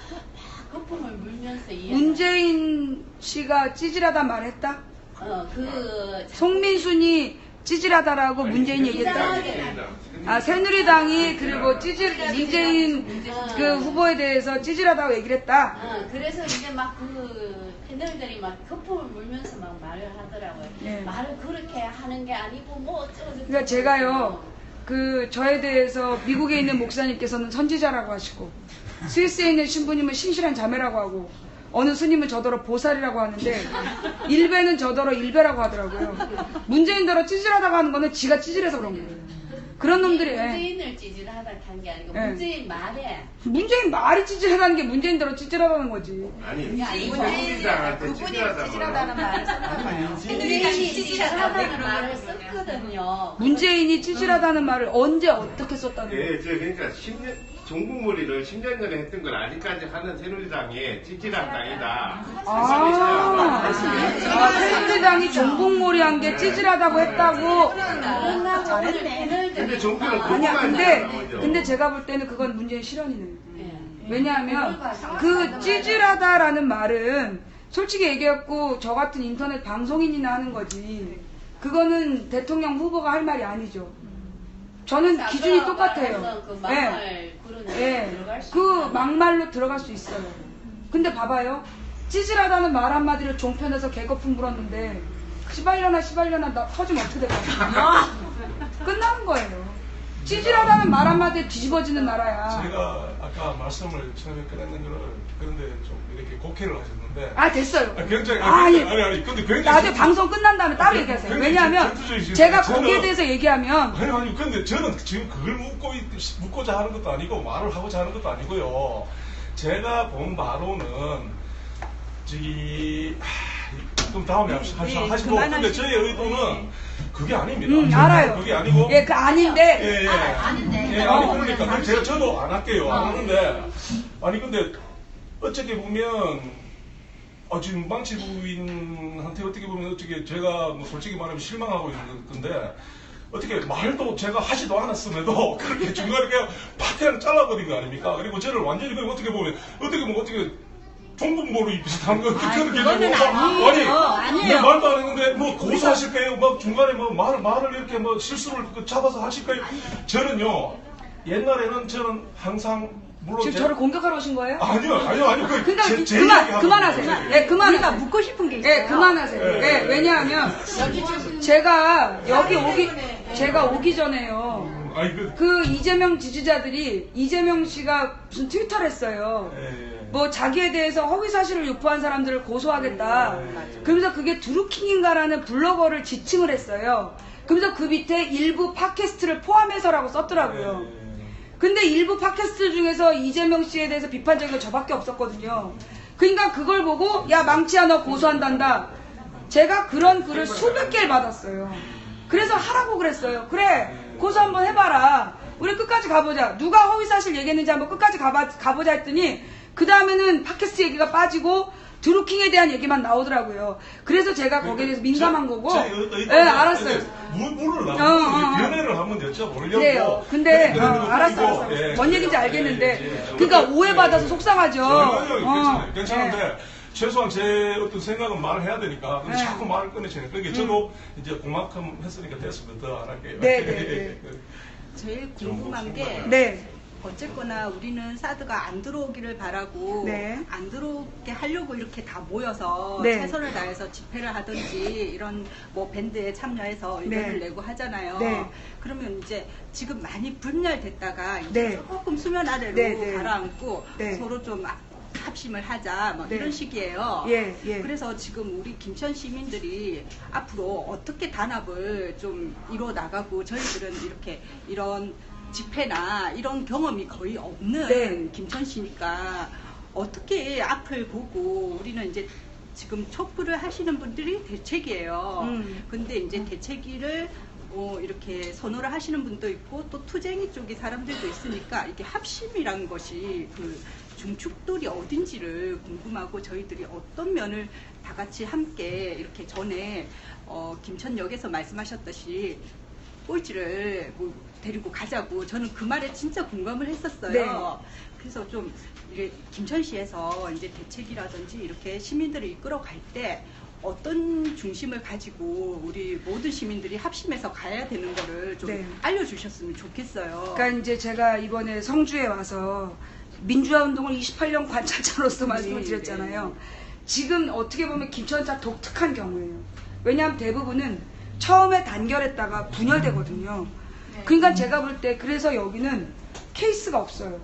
거품을 물면서 문재인 씨가 찌질하다 말했다? 그 송민순이 찌질하다라고 문재인이 얘기했다. 새누리당이 그리고 문재인 그 후보에 대해서 찌질하다고 얘기를 했다. 그래서 이제 막 그 패널들이 막 거품을 물면서 막 말을 하더라고요. 네. 말을 그렇게 하는 게 아니고 뭐 어쩌고 그러니까 제가요, 저에 대해서 미국에 있는 목사님께서는 선지자라고 하시고, 스위스에 있는 신부님은 신실한 자매라고 하고, 어느 스님은 저더러 보살이라고 하는데, 일배는 저더러 일배라고 하더라고요. 문재인더러 찌질하다고 하는 거는 지가 찌질해서 그런 거예요. 그런 놈들이 문재인을 찌질하다는 게 아니고 예. 문재인 말에 문재인 말이 찌질하다는 게 문재인대로 찌질하다는 거지. 아니 아니, 새누리당한테 그분이 찌질하다고 찌질하다는 말을 썼나 봐요. 문재인이 찌질하다는 말을 썼거든요. 문재인이 찌질하다는 말을 언제 어떻게 썼다는 거야? 예, 저 그러니까 10년 종북몰이를 10년 전에 했던 걸 아직까지 하는 새누리당이 찌질한 당이다. 새누리당이 종북몰이한 게 찌질하다고 했다고. 근데 종북은 아니야, 그것만 근데 제가 볼 때는 그건 문재인 실언이네요. 예. 왜냐하면 그 찌질하다라는 말은 솔직히 얘기했고 저 같은 인터넷 방송인이나 하는 거지. 그거는 대통령 후보가 할 말이 아니죠. 저는 기준이 똑같아요. 그 예. 막말 그러는 예. 들어갈 수 그 있는. 막말로 들어갈 수 있어요. 근데 봐봐요. 찌질하다는 말 한마디를 종편에서 개거품 불었는데 시발려나 나 터지면 어떻게 될 거야? 끝나는 거예요. 찌질하다는 말 한마디에 뒤집어지는 나라야. 제가 아까 말씀을 처음에 꺼냈는 거를 그런데 좀 이렇게 곡해를 하셨는데 아 됐어요. 굉장히 아니, 아니 근데 굉장히 나중에 방송 끝난 다음에 따로 아, 얘기하세요. 굉장히 왜냐하면 전투적이시죠. 제가 저는- 거기에 대해서 얘기하면 아니 근데 저는 지금 그걸 묻고자 하는 것도 아니고 말을 하고자 하는 것도 아니고요. 제가 본 바로는 그럼 다음에 하시고 근데 저의 의도는 그게 아닙니다. 알아요. 그게 아니고 예, 그 아닌데 예. 아는데. 예, 아니 그러니까 저도 안 할게요. 안 하는데 아니 근데 어떻게 보면 지금 망치 부인한테 어떻게 보면 어떻게 제가 뭐 솔직히 말하면 실망하고 있는 건데 어떻게 말도 제가 하지도 않았음에도 그렇게 중간에 그냥 팍 그냥 잘라버린 거 아닙니까? 그리고 저를 완전히 그냥 어떻게 종북몰이 비슷한 거 그거는 아니에요. 내 말도 안 했는데 뭐 고소하실 거예요. 막 중간에 뭐 말을 이렇게 뭐 실수를 잡아서 하실 거예요. 저는요 옛날에는 저는 항상 물론 지금 저를 공격하러 오신 거예요? 아니요. 그러니까 제 얘기하는 그만하세요. 거예요. 예, 그만하세요. 우리가 묻고 싶은 게 있어요. 예, 그만하세요. 예, 왜냐하면 제가 제가 오기 전에요. 아니 그 이재명 지지자들이 이재명 씨가 무슨 트위터를 했어요. 뭐 자기에 대해서 허위 사실을 유포한 사람들을 고소하겠다. 그러면서 그게 드루킹인가라는 블로거를 지칭을 했어요. 그러면서 그 밑에 일부 팟캐스트를 포함해서라고 썼더라고요. 근데 일부 팟캐스트 중에서 이재명 씨에 대해서 비판적인 건 저밖에 없었거든요. 그러니까 그걸 보고 야 망치야 너 고소한단다. 제가 그런 글을 수백 개를 받았어요. 그래서 하라고 그랬어요. 그래 고소 한번 해봐라. 우리 끝까지 가보자. 누가 허위사실 얘기했는지 한번 끝까지 가보자 했더니 그 다음에는 팟캐스트 얘기가 빠지고 드루킹에 대한 얘기만 나오더라고요. 그래서 제가 거기에 대해서 민감한 거고. 예, 알았어요. 물을 연애를 한번 여쭤보려고. 그래요. 근데 알았어. 뭔 얘기인지 알겠는데. 그러니까 오해받아서 속상하죠. 괜찮은데 최소한 제 어떤 생각은 말을 해야 되니까 근데 자꾸 말을 꺼내시네. 그러니까 저도 이제 그만큼 했으니까 됐습니다. 더 안 할게요. 네. 제일 궁금한 게 네. 어쨌거나 우리는 사드가 안 들어오기를 바라고 네. 안 들어오게 하려고 이렇게 다 모여서 네. 최선을 다해서 집회를 하든지 이런 뭐 밴드에 참여해서 의견을 네. 내고 하잖아요. 네. 그러면 이제 지금 많이 분열됐다가 이제 네. 조금 수면 아래로 네, 네. 가라앉고 네. 서로 좀 합심을 하자 뭐 네. 이런 식이에요. 예, 예. 그래서 지금 우리 김천 시민들이 앞으로 어떻게 단합을 좀 이뤄 나가고 저희들은 이렇게 이런 집회나 이런 경험이 거의 없는 네. 김천시니까 어떻게 앞을 보고 우리는 이제 지금 촛불을 하시는 분들이 대책이에요. 근데 이제 대책위를 이렇게 선호를 하시는 분도 있고 또 투쟁이 쪽의 사람들도 있으니까 이게 합심이란 것이 그 중축돌이 어딘지를 궁금하고 저희들이 어떤 면을 다 같이 함께 이렇게 전에 김천역에서 말씀하셨듯이 꼴찌를 뭐 데리고 가자고 저는 그 말에 진짜 공감을 했었어요. 네. 그래서 좀 이게 김천시에서 이제 대책이라든지 이렇게 시민들을 이끌어 갈 때 어떤 중심을 가지고 우리 모든 시민들이 합심해서 가야 되는 거를 좀 네. 알려주셨으면 좋겠어요. 그러니까 이제 제가 이번에 성주에 와서 민주화 운동을 28년 관찰자로서 말씀을 드렸잖아요. 지금 어떻게 보면 김천사 독특한 경우예요. 왜냐하면 대부분은 처음에 단결했다가 분열되거든요. 그러니까 제가 볼 때 그래서 여기는 케이스가 없어요.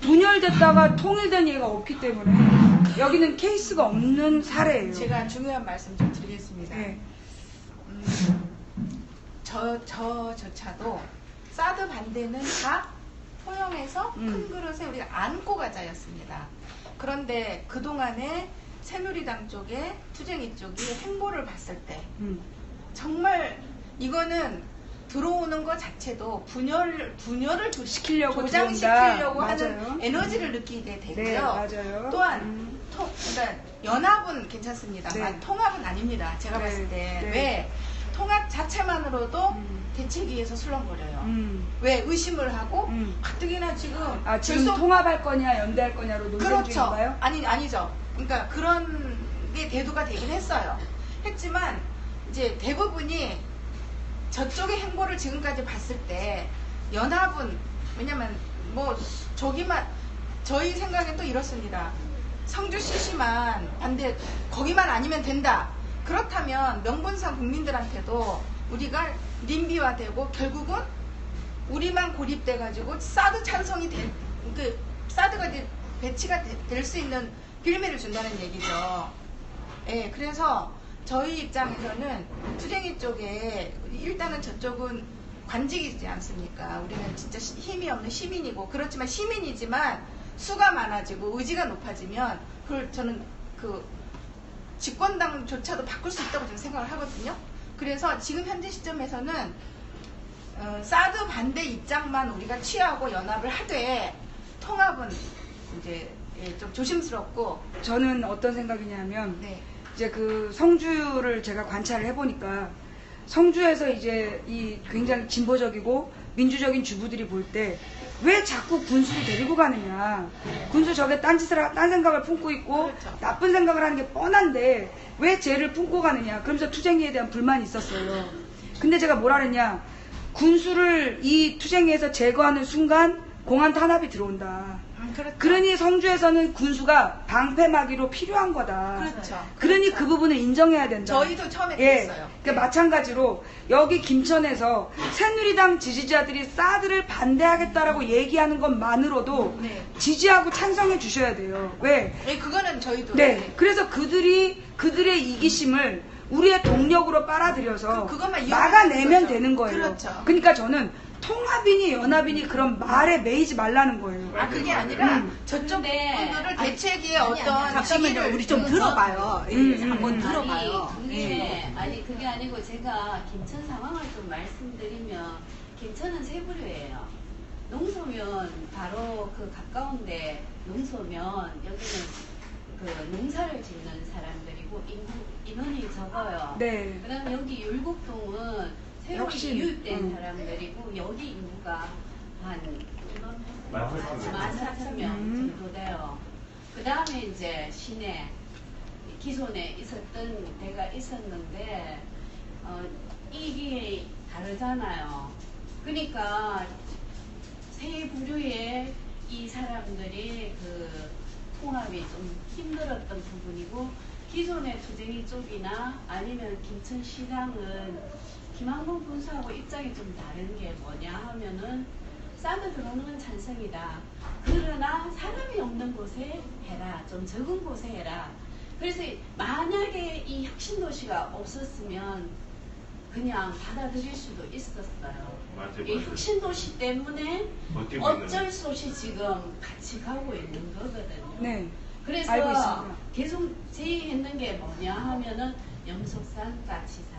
분열됐다가 통일된 예가 없기 때문에 여기는 케이스가 없는 사례예요. 제가 중요한 말씀 좀 드리겠습니다. 네. 저조차도 사드 반대는 다 포용해서 큰 그릇에 우리가 안고 가자였습니다. 그런데 그동안에 새누리당 쪽에 투쟁이 쪽이 행보를 봤을 때 정말 이거는 들어오는 것 자체도 분열을 시키려고 조장시키려고 들어온다. 하는 맞아요. 에너지를 느끼게 되고요. 네, 맞아요. 또한 그러니까 연합은 괜찮습니다. 네. 통합은 아닙니다. 제가 네, 봤을 때. 네. 왜? 통합 자체만으로도 대책위에서 술렁거려요. 왜? 의심을 하고 가뜩이나 지금 지금 벌써- 통합할 거냐 연대할 거냐로 논쟁 그렇죠. 중인가요? 아니죠. 그러니까 그런 게 대두가 되긴 했어요. 했지만 이제 대부분이 저쪽의 행보를 지금까지 봤을 때 연합은 왜냐면 뭐 저희 생각엔 또 이렇습니다. 성주시시만 반대 거기만 아니면 된다. 그렇다면 명분상 국민들한테도 우리가 님비화되고 결국은 우리만 고립돼 가지고 사드 찬성이 사드가 배치가 될 수 있는 빌미를 준다는 얘기죠. 예, 그래서 저희 입장에서는 투쟁이 쪽에 일단은 저쪽은 관직이지 않습니까? 우리는 진짜 힘이 없는 시민이고 그렇지만 시민이지만 수가 많아지고 의지가 높아지면 그걸 저는 그 집권당조차도 바꿀 수 있다고 저는 생각을 하거든요. 그래서 지금 현재 시점에서는 사드 반대 입장만 우리가 취하고 연합을 하되 통합은 이제 좀 조심스럽고 저는 어떤 생각이냐면 네. 이제 그 성주를 제가 관찰을 해보니까 성주에서 이제 이 굉장히 진보적이고 민주적인 주부들이 볼 때 왜 자꾸 군수를 데리고 가느냐. 군수 저게 딴 생각을 품고 있고 그렇죠. 나쁜 생각을 하는 게 뻔한데 왜 쟤를 품고 가느냐. 그러면서 투쟁이에 대한 불만이 있었어요. 근데 제가 뭐라 그랬냐. 군수를 이 투쟁이에서 제거하는 순간 공안 탄압이 들어온다. 그렇죠. 그러니 성주에서는 군수가 방패막이로 필요한 거다. 그렇죠. 그러니 그렇죠. 그 부분을 인정해야 된다. 저희도 처음에 예. 그랬어요. 그러니까 네. 마찬가지로 여기 김천에서 새누리당 지지자들이 사드를 반대하겠다라고 얘기하는 것만으로도 네. 지지하고 찬성해 주셔야 돼요. 왜? 네, 그거는 저희도 네. 그래서 그들의 이기심을 우리의 동력으로 빨아들여서 그것만 막아내면 이용하는 거죠. 되는 거예요. 그렇죠. 그러니까 저는 통합이니 연합이니 그런 말에 매이지 말라는 거예요. 그게 아니라 저쪽 근데- 분들을 대책위의 아니, 어떤 아니, 시기를 우리 좀 들어봐요. 한번 아니, 들어봐요. 그게 아니고 제가 김천 상황을 좀 말씀드리면 김천은 세 부류예요. 농소면 바로 그 가까운데 농소면 여기는 그 농사를 짓는 사람들이고 인원이 적어요. 네. 그다음 여기 율곡동은 새롭게 혁신. 유입된 사람들이고 여기 인구가 한 14,000명 정도 돼요. 그 다음에 이제 시내 기존에 있었던 데가 있었는데 이게 다르잖아요. 그러니까 세 부류의 이 사람들이 그 통합이 좀 힘들었던 부분이고 기존의 투쟁이 쪽이나 아니면 김천시장은 김한국 군수하고 입장이 좀 다른 게 뭐냐 하면은 사드 들어오는 건 찬성이다. 그러나 사람이 없는 곳에 해라. 좀 적은 곳에 해라. 그래서 만약에 이 혁신도시가 없었으면 그냥 받아들일 수도 있었어요. 맞아요, 이 맞아요. 혁신도시 때문에 버티고 어쩔 있는. 수 없이 지금 같이 가고 있는 거거든요. 네. 그래서 알고 있습니다. 계속 제의했는 게 뭐냐 하면은 영석산, 까치산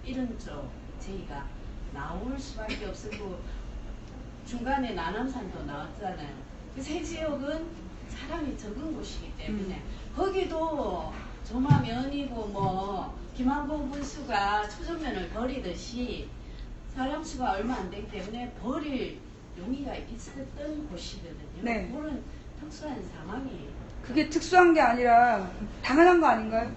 이런 쪽 제의가 나올 수밖에 없었고 중간에 남남산도 나왔잖아요. 그 세 지역은 사람이 적은 곳이기 때문에 거기도 조마면이고 뭐 김한봉 군수가 초전면을 버리듯이 사람 수가 얼마 안 되기 때문에 버릴 용의가 있었던 곳이거든요. 네. 그거는 특수한 상황이에요. 그게 특수한 게 아니라 당연한 거 아닌가요?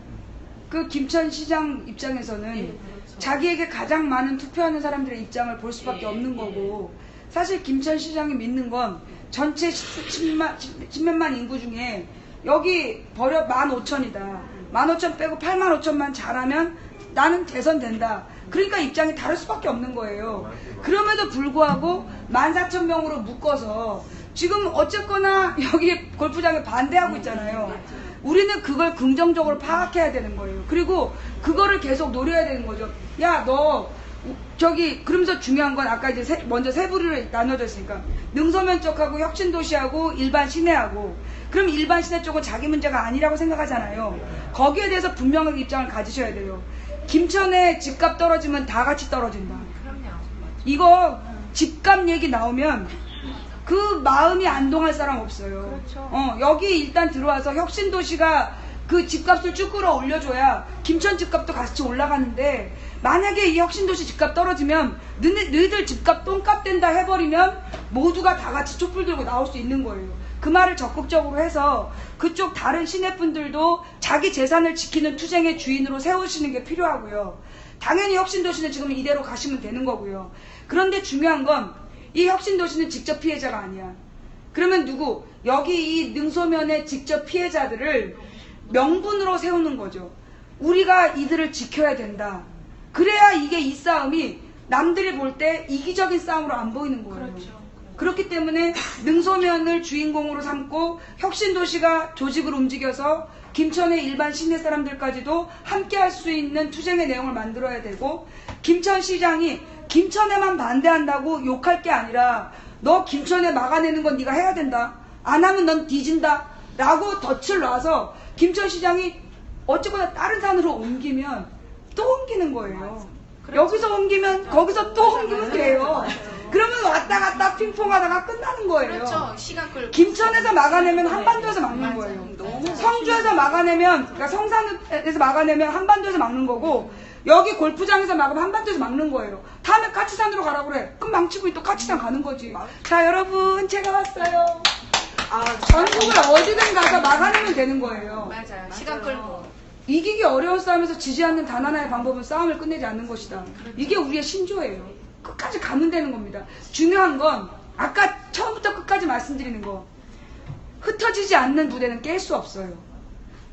그 김천시장 입장에서는 예, 그렇죠. 자기에게 가장 많은 투표하는 사람들의 입장을 볼 수밖에 예, 없는 예. 거고 사실 김천시장이 믿는 건 전체 10몇만 인구 중에 여기 버려 15,000이다. 15,000 빼고 85,000만 잘하면 나는 대선된다. 그러니까 입장이 다를 수밖에 없는 거예요. 그럼에도 불구하고 14,000명으로 묶어서 지금 어쨌거나 여기 골프장에 반대하고 있잖아요. 우리는 그걸 긍정적으로 파악해야 되는 거예요. 그리고 그거를 계속 노려야 되는 거죠. 야, 너 저기 그러면서 중요한 건 아까 이제 먼저 세 부류로 나눠졌으니까 능소면 쪽하고 혁신도시하고 일반 시내하고, 그럼 일반 시내 쪽은 자기 문제가 아니라고 생각하잖아요. 거기에 대해서 분명하게 입장을 가지셔야 돼요. 김천에 집값 떨어지면 다 같이 떨어진다. 이거 집값 얘기 나오면 그 마음이 안동할 사람 없어요. 여기 일단 들어와서 혁신도시가 그 집값을 쭉 끌어올려줘야 김천 집값도 같이 올라가는데, 만약에 이 혁신도시 집값 떨어지면 너희들 집값 똥값 된다 해버리면 모두가 다 같이 촛불 들고 나올 수 있는 거예요. 그 말을 적극적으로 해서 그쪽 다른 시내분들도 자기 재산을 지키는 투쟁의 주인으로 세우시는 게 필요하고요. 당연히 혁신도시는 지금 이대로 가시면 되는 거고요. 그런데 중요한 건 이 혁신도시는 직접 피해자가 아니야. 그러면 누구? 여기 이 능소면의 직접 피해자들을 명분으로 세우는 거죠. 우리가 이들을 지켜야 된다. 그래야 이게 이 싸움이 남들이 볼 때 이기적인 싸움으로 안 보이는 거예요. 그렇기 때문에 능소면을 주인공으로 삼고 혁신도시가 조직을 움직여서 김천의 일반 시내 사람들까지도 함께 할 수 있는 투쟁의 내용을 만들어야 되고, 김천시장이 김천에만 반대한다고 욕할 게 아니라 너 김천에 막아내는 건 네가 해야 된다. 안 하면 넌 뒤진다. 라고 덫을 놔서 김천시장이 어쨌거나 다른 산으로 옮기면 또 옮기는 거예요. 여기서 옮기면 거기서 또 옮기면 돼요. 그러면 왔다 갔다 핑퐁하다가 끝나는 거예요. 그렇죠. 시간 끌고. 김천에서 막아내면 한반도에서 막는 거예요. 성주에서 막아내면, 그러니까 성산에서 막아내면 한반도에서 막는 거고, 여기 골프장에서 막으면 한반도에서 막는 거예요. 다음에 까치산으로 가라고 그래. 그럼 망치고 또 까치산 가는 거지. 자, 여러분, 제가 왔어요. 전국을 어디든 가서 막아내면 되는 거예요. 맞아요. 시간 끌고. 이기기 어려운 싸움에서 지지 않는 단 하나의 방법은 싸움을 끝내지 않는 것이다. 이게 우리의 신조예요. 끝까지 가면 되는 겁니다. 중요한 건 아까 처음부터 끝까지 말씀드리는 거, 흩어지지 않는 부대는 깰 수 없어요.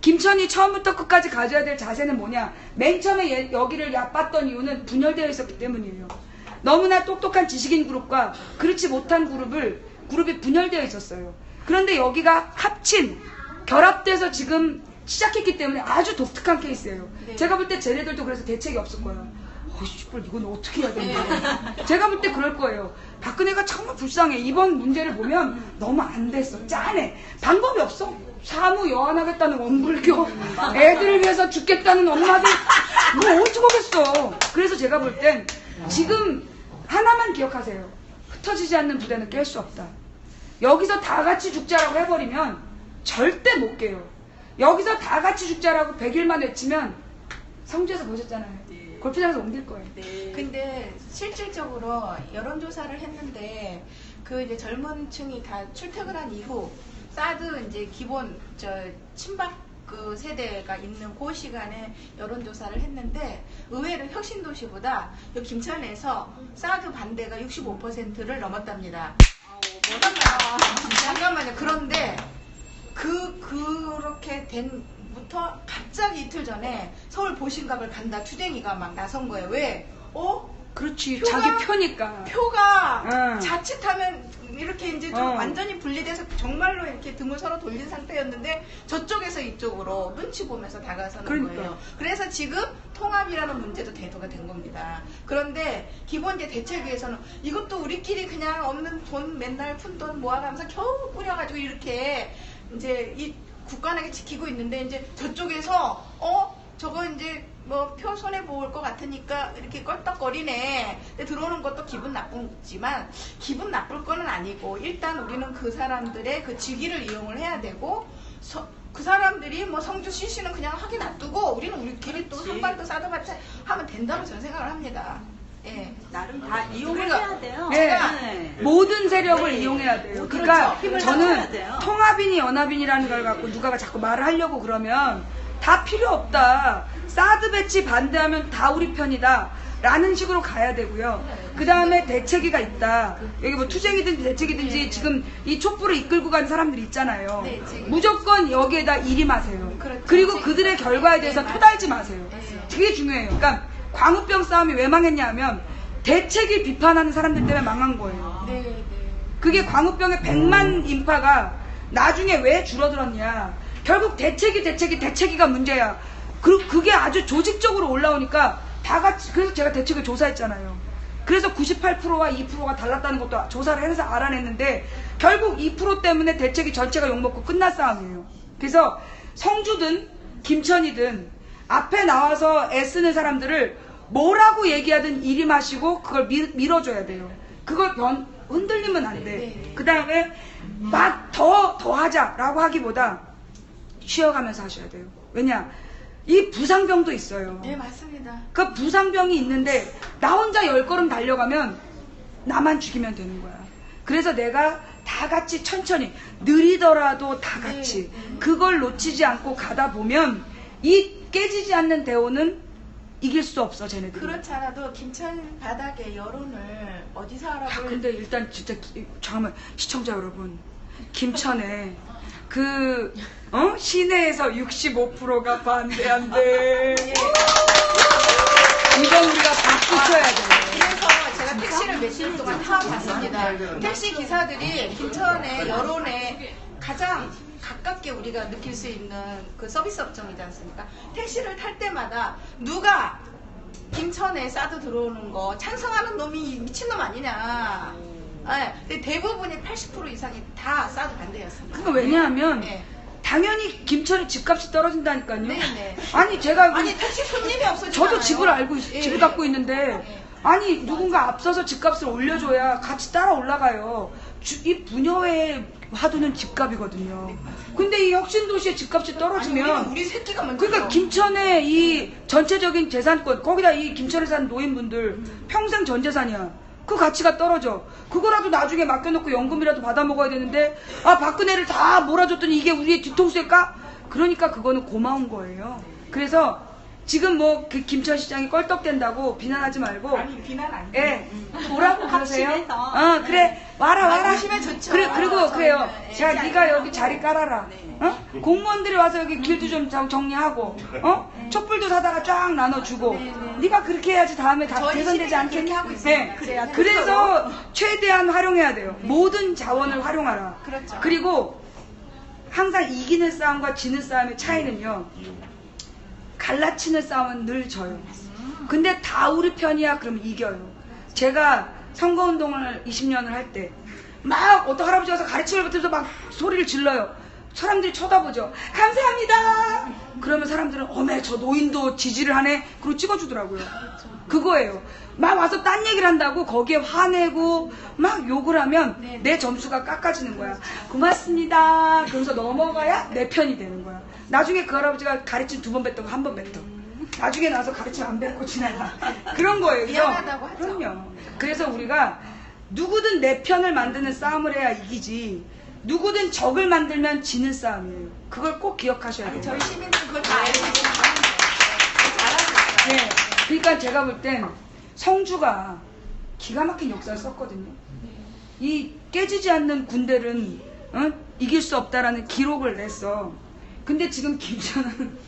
김천이 처음부터 끝까지 가져야 될 자세는 뭐냐? 맨 처음에 여기를 얕봤던 이유는 분열되어 있었기 때문이에요. 너무나 똑똑한 지식인 그룹과 그렇지 못한 그룹이 분열되어 있었어요. 그런데 여기가 결합돼서 지금 시작했기 때문에 아주 독특한 케이스예요. 제가 볼 때 쟤네들도 그래서 대책이 없을 거예요. 이건 어떻게 해야 되는 거야? 제가 볼 때 그럴 거예요. 박근혜가 정말 불쌍해. 이번 문제를 보면 너무 안 됐어. 짠해. 방법이 없어. 사무 여한하겠다는 원불교, 애들을 위해서 죽겠다는 엄마들, 뭐 어쩌겠어. 그래서 제가 볼 땐 지금 하나만 기억하세요. 흩어지지 않는 부대는 깰 수 없다. 여기서 다 같이 죽자라고 해버리면 절대 못 깨요. 여기서 다 같이 죽자라고 100일만 외치면 성주에서 보셨잖아요. 골프장에서 옮길 거예요. 근데 실질적으로 여론조사를 했는데 그 이제 젊은 층이 다 출퇴근한 이후 사드 이제 기본 친박 그 세대가 있는 그 시간에 여론조사를 했는데 의외로 혁신도시보다 여기 김천에서 사드 반대가 65%를 넘었답니다. 잠깐만요. 그런데 그렇게 된부터 갑자기 이틀 전에 서울 보신각을 간다 투쟁이가 막 나선 거예요. 왜? 그렇지. 자기 표니까. 표가 자칫하면 이렇게 이제 좀 완전히 분리돼서 정말로 이렇게 등을 서로 돌린 상태였는데 저쪽에서 이쪽으로 눈치 보면서 다가서는 거예요. 그래서 지금 통합이라는 문제도 대두가 된 겁니다. 그런데 기본 이제 대책위에서는 이것도 우리끼리 그냥 없는 돈 맨날 푼 돈 모아가면서 겨우 꾸려가지고 이렇게 이제 이 국간하게 지키고 있는데 이제 저쪽에서 저거 이제 뭐 표 손해 보일 것 같으니까 이렇게 껄떡거리네. 근데 들어오는 것도 기분 나쁘지만 기분 나쁠 거는 아니고 일단 우리는 그 사람들의 그 직위를 이용을 해야 되고 그 사람들이 뭐 성주 CC는 그냥 하게 놔두고 우리는 우리끼리 또 선발도 싸도받자 하면 된다고 저는 생각을 합니다. 예, 나름 다 이용을 해야 돼요. 모든 세력을 이용해야 돼요. 그러니까 저는 돼요. 통합이니 연합이니라는 걸 갖고 누가 자꾸 말을 하려고 그러면 다 필요 없다. 사드 배치 반대하면 다 우리 편이다. 라는 식으로 가야 되고요. 그 다음에 대책위가 있다. 여기 뭐 투쟁이든지 대책이든지 지금 이 촛불을 이끌고 가는 사람들이 있잖아요. 무조건 여기에다 일임하세요. 그리고 그들의 결과에 대해서 토달지 마세요. 그게 중요해요. 그러니까 광우병 싸움이 왜 망했냐 하면 대책위 비판하는 사람들 때문에 망한 거예요. 그게 광우병의 100만 인파가 나중에 왜 줄어들었냐. 결국 대책이가 문제야. 그게 아주 조직적으로 올라오니까 다 같이, 그래서 제가 대책을 조사했잖아요. 그래서 98%와 2%가 달랐다는 것도 조사를 해서 알아냈는데 결국 2% 때문에 대책이 전체가 욕먹고 끝난 싸움이에요. 그래서 성주든 김천이든 앞에 나와서 애쓰는 사람들을 뭐라고 얘기하든 이리 마시고 그걸 밀어줘야 돼요. 그걸 흔들리면 안 돼. 그 다음에 막 더 하자라고 하기보다 쉬어가면서 하셔야 돼요. 왜냐? 이 부상병도 있어요. 네, 맞습니다. 그 부상병이 있는데 나 혼자 10걸음 달려가면 나만 죽이면 되는 거야. 그래서 내가 다 같이 천천히 느리더라도 다 같이 그걸 놓치지 않고 가다 보면 이 깨지지 않는 대오는 이길 수 없어, 쟤네들. 그렇지 않아도 김천 바닥의 여론을 어디서 알아볼. 근데 일단 진짜 잠깐만, 시청자 여러분, 김천에 시내에서 65%가 반대한대. 이건 우리가 박수 쳐야 돼. 그래서 제가 택시를 며칠 동안 타봤습니다. 택시 기사들이 김천의 여론에 가장 가깝게 우리가 느낄 수 있는 그 서비스 업종이지 않습니까? 택시를 탈 때마다 누가 김천에 사드 들어오는 거 찬성하는 놈이 미친놈 아니냐. 네, 대부분이 80% 이상이 다 사드 반대였습니다. 그거 왜냐하면 네. 당연히 김천의 집값이 떨어진다니까요. 네. 아니 제가 아니 택시 손님이 없어지잖아요. 저도 집을 갖고 있는데 아니 누군가 앞서서 집값을 올려줘야 같이 따라 올라가요. 이 부녀의 화두는 집값이거든요. 근데 이 혁신도시의 집값이 떨어지면 우리 새끼가 먼저. 그러니까 김천의 이 전체적인 재산권 거기다 이 김천에 사는 노인분들 평생 전 재산이야. 그 가치가 떨어져. 그거라도 나중에 맡겨놓고 연금이라도 받아 먹어야 되는데 박근혜를 다 몰아줬더니 이게 우리의 뒤통수에 까? 그러니까 그거는 고마운 거예요. 그래서 지금 그 김천시장이 껄떡댄다고 비난하지 말고. 아니 비난 아니에요. 예. 뭐라고 그러세요? 합심해서. 그래. 와라. 하시면 좋죠. 그리고 그래요. 저희는, 자, 네가 여기 자리 깔아라. 공무원들이 와서 여기 길도 좀 정리하고, 촛불도 사다가 쫙 나눠주고. 네가 그렇게 해야지 다음에 다 저희 개선되지 시민은 않겠니? 그렇게 하고 있습니다. 그래야 그래서 최대한 활용해야 돼요. 모든 자원을 활용하라. 그렇죠. 그리고 항상 이기는 싸움과 지는 싸움의 차이는요. 갈라치는 싸움은 늘 져요. 근데 다 우리 편이야 그러면 이겨요. 제가 선거운동을 20년을 할 때 막 어떤 할아버지가 와서 가르침을 받으면서 막 소리를 질러요. 사람들이 쳐다보죠. 감사합니다. 그러면 사람들은 어메 저 노인도 지지를 하네. 그리고 찍어주더라고요. 그거예요. 막 와서 딴 얘기를 한다고 거기에 화내고 막 욕을 하면 내 점수가 깎아지는 거야. 고맙습니다. 그러면서 넘어가야 내 편이 되는 거야. 나중에 그 할아버지가 가르침 2번 뱉던 거 1번 뱉어. 나중에 나서 가르침 안 뱉고 지나가. 그런 거예요. 미안하다고 하죠. 그럼요. 그래서 우리가 누구든 내 편을 만드는 싸움을 해야 이기지. 누구든 적을 만들면 지는 싸움이에요. 그걸 꼭 기억하셔야 돼요. 저희 시민들은 그걸 다 알고 있어요. 잘하고 있어요. 네. 그러니까 제가 볼 땐 성주가 기가 막힌 역사를 썼거든요. 이 깨지지 않는 군대는 이길 수 없다라는 기록을 냈어. 근데 지금 김천은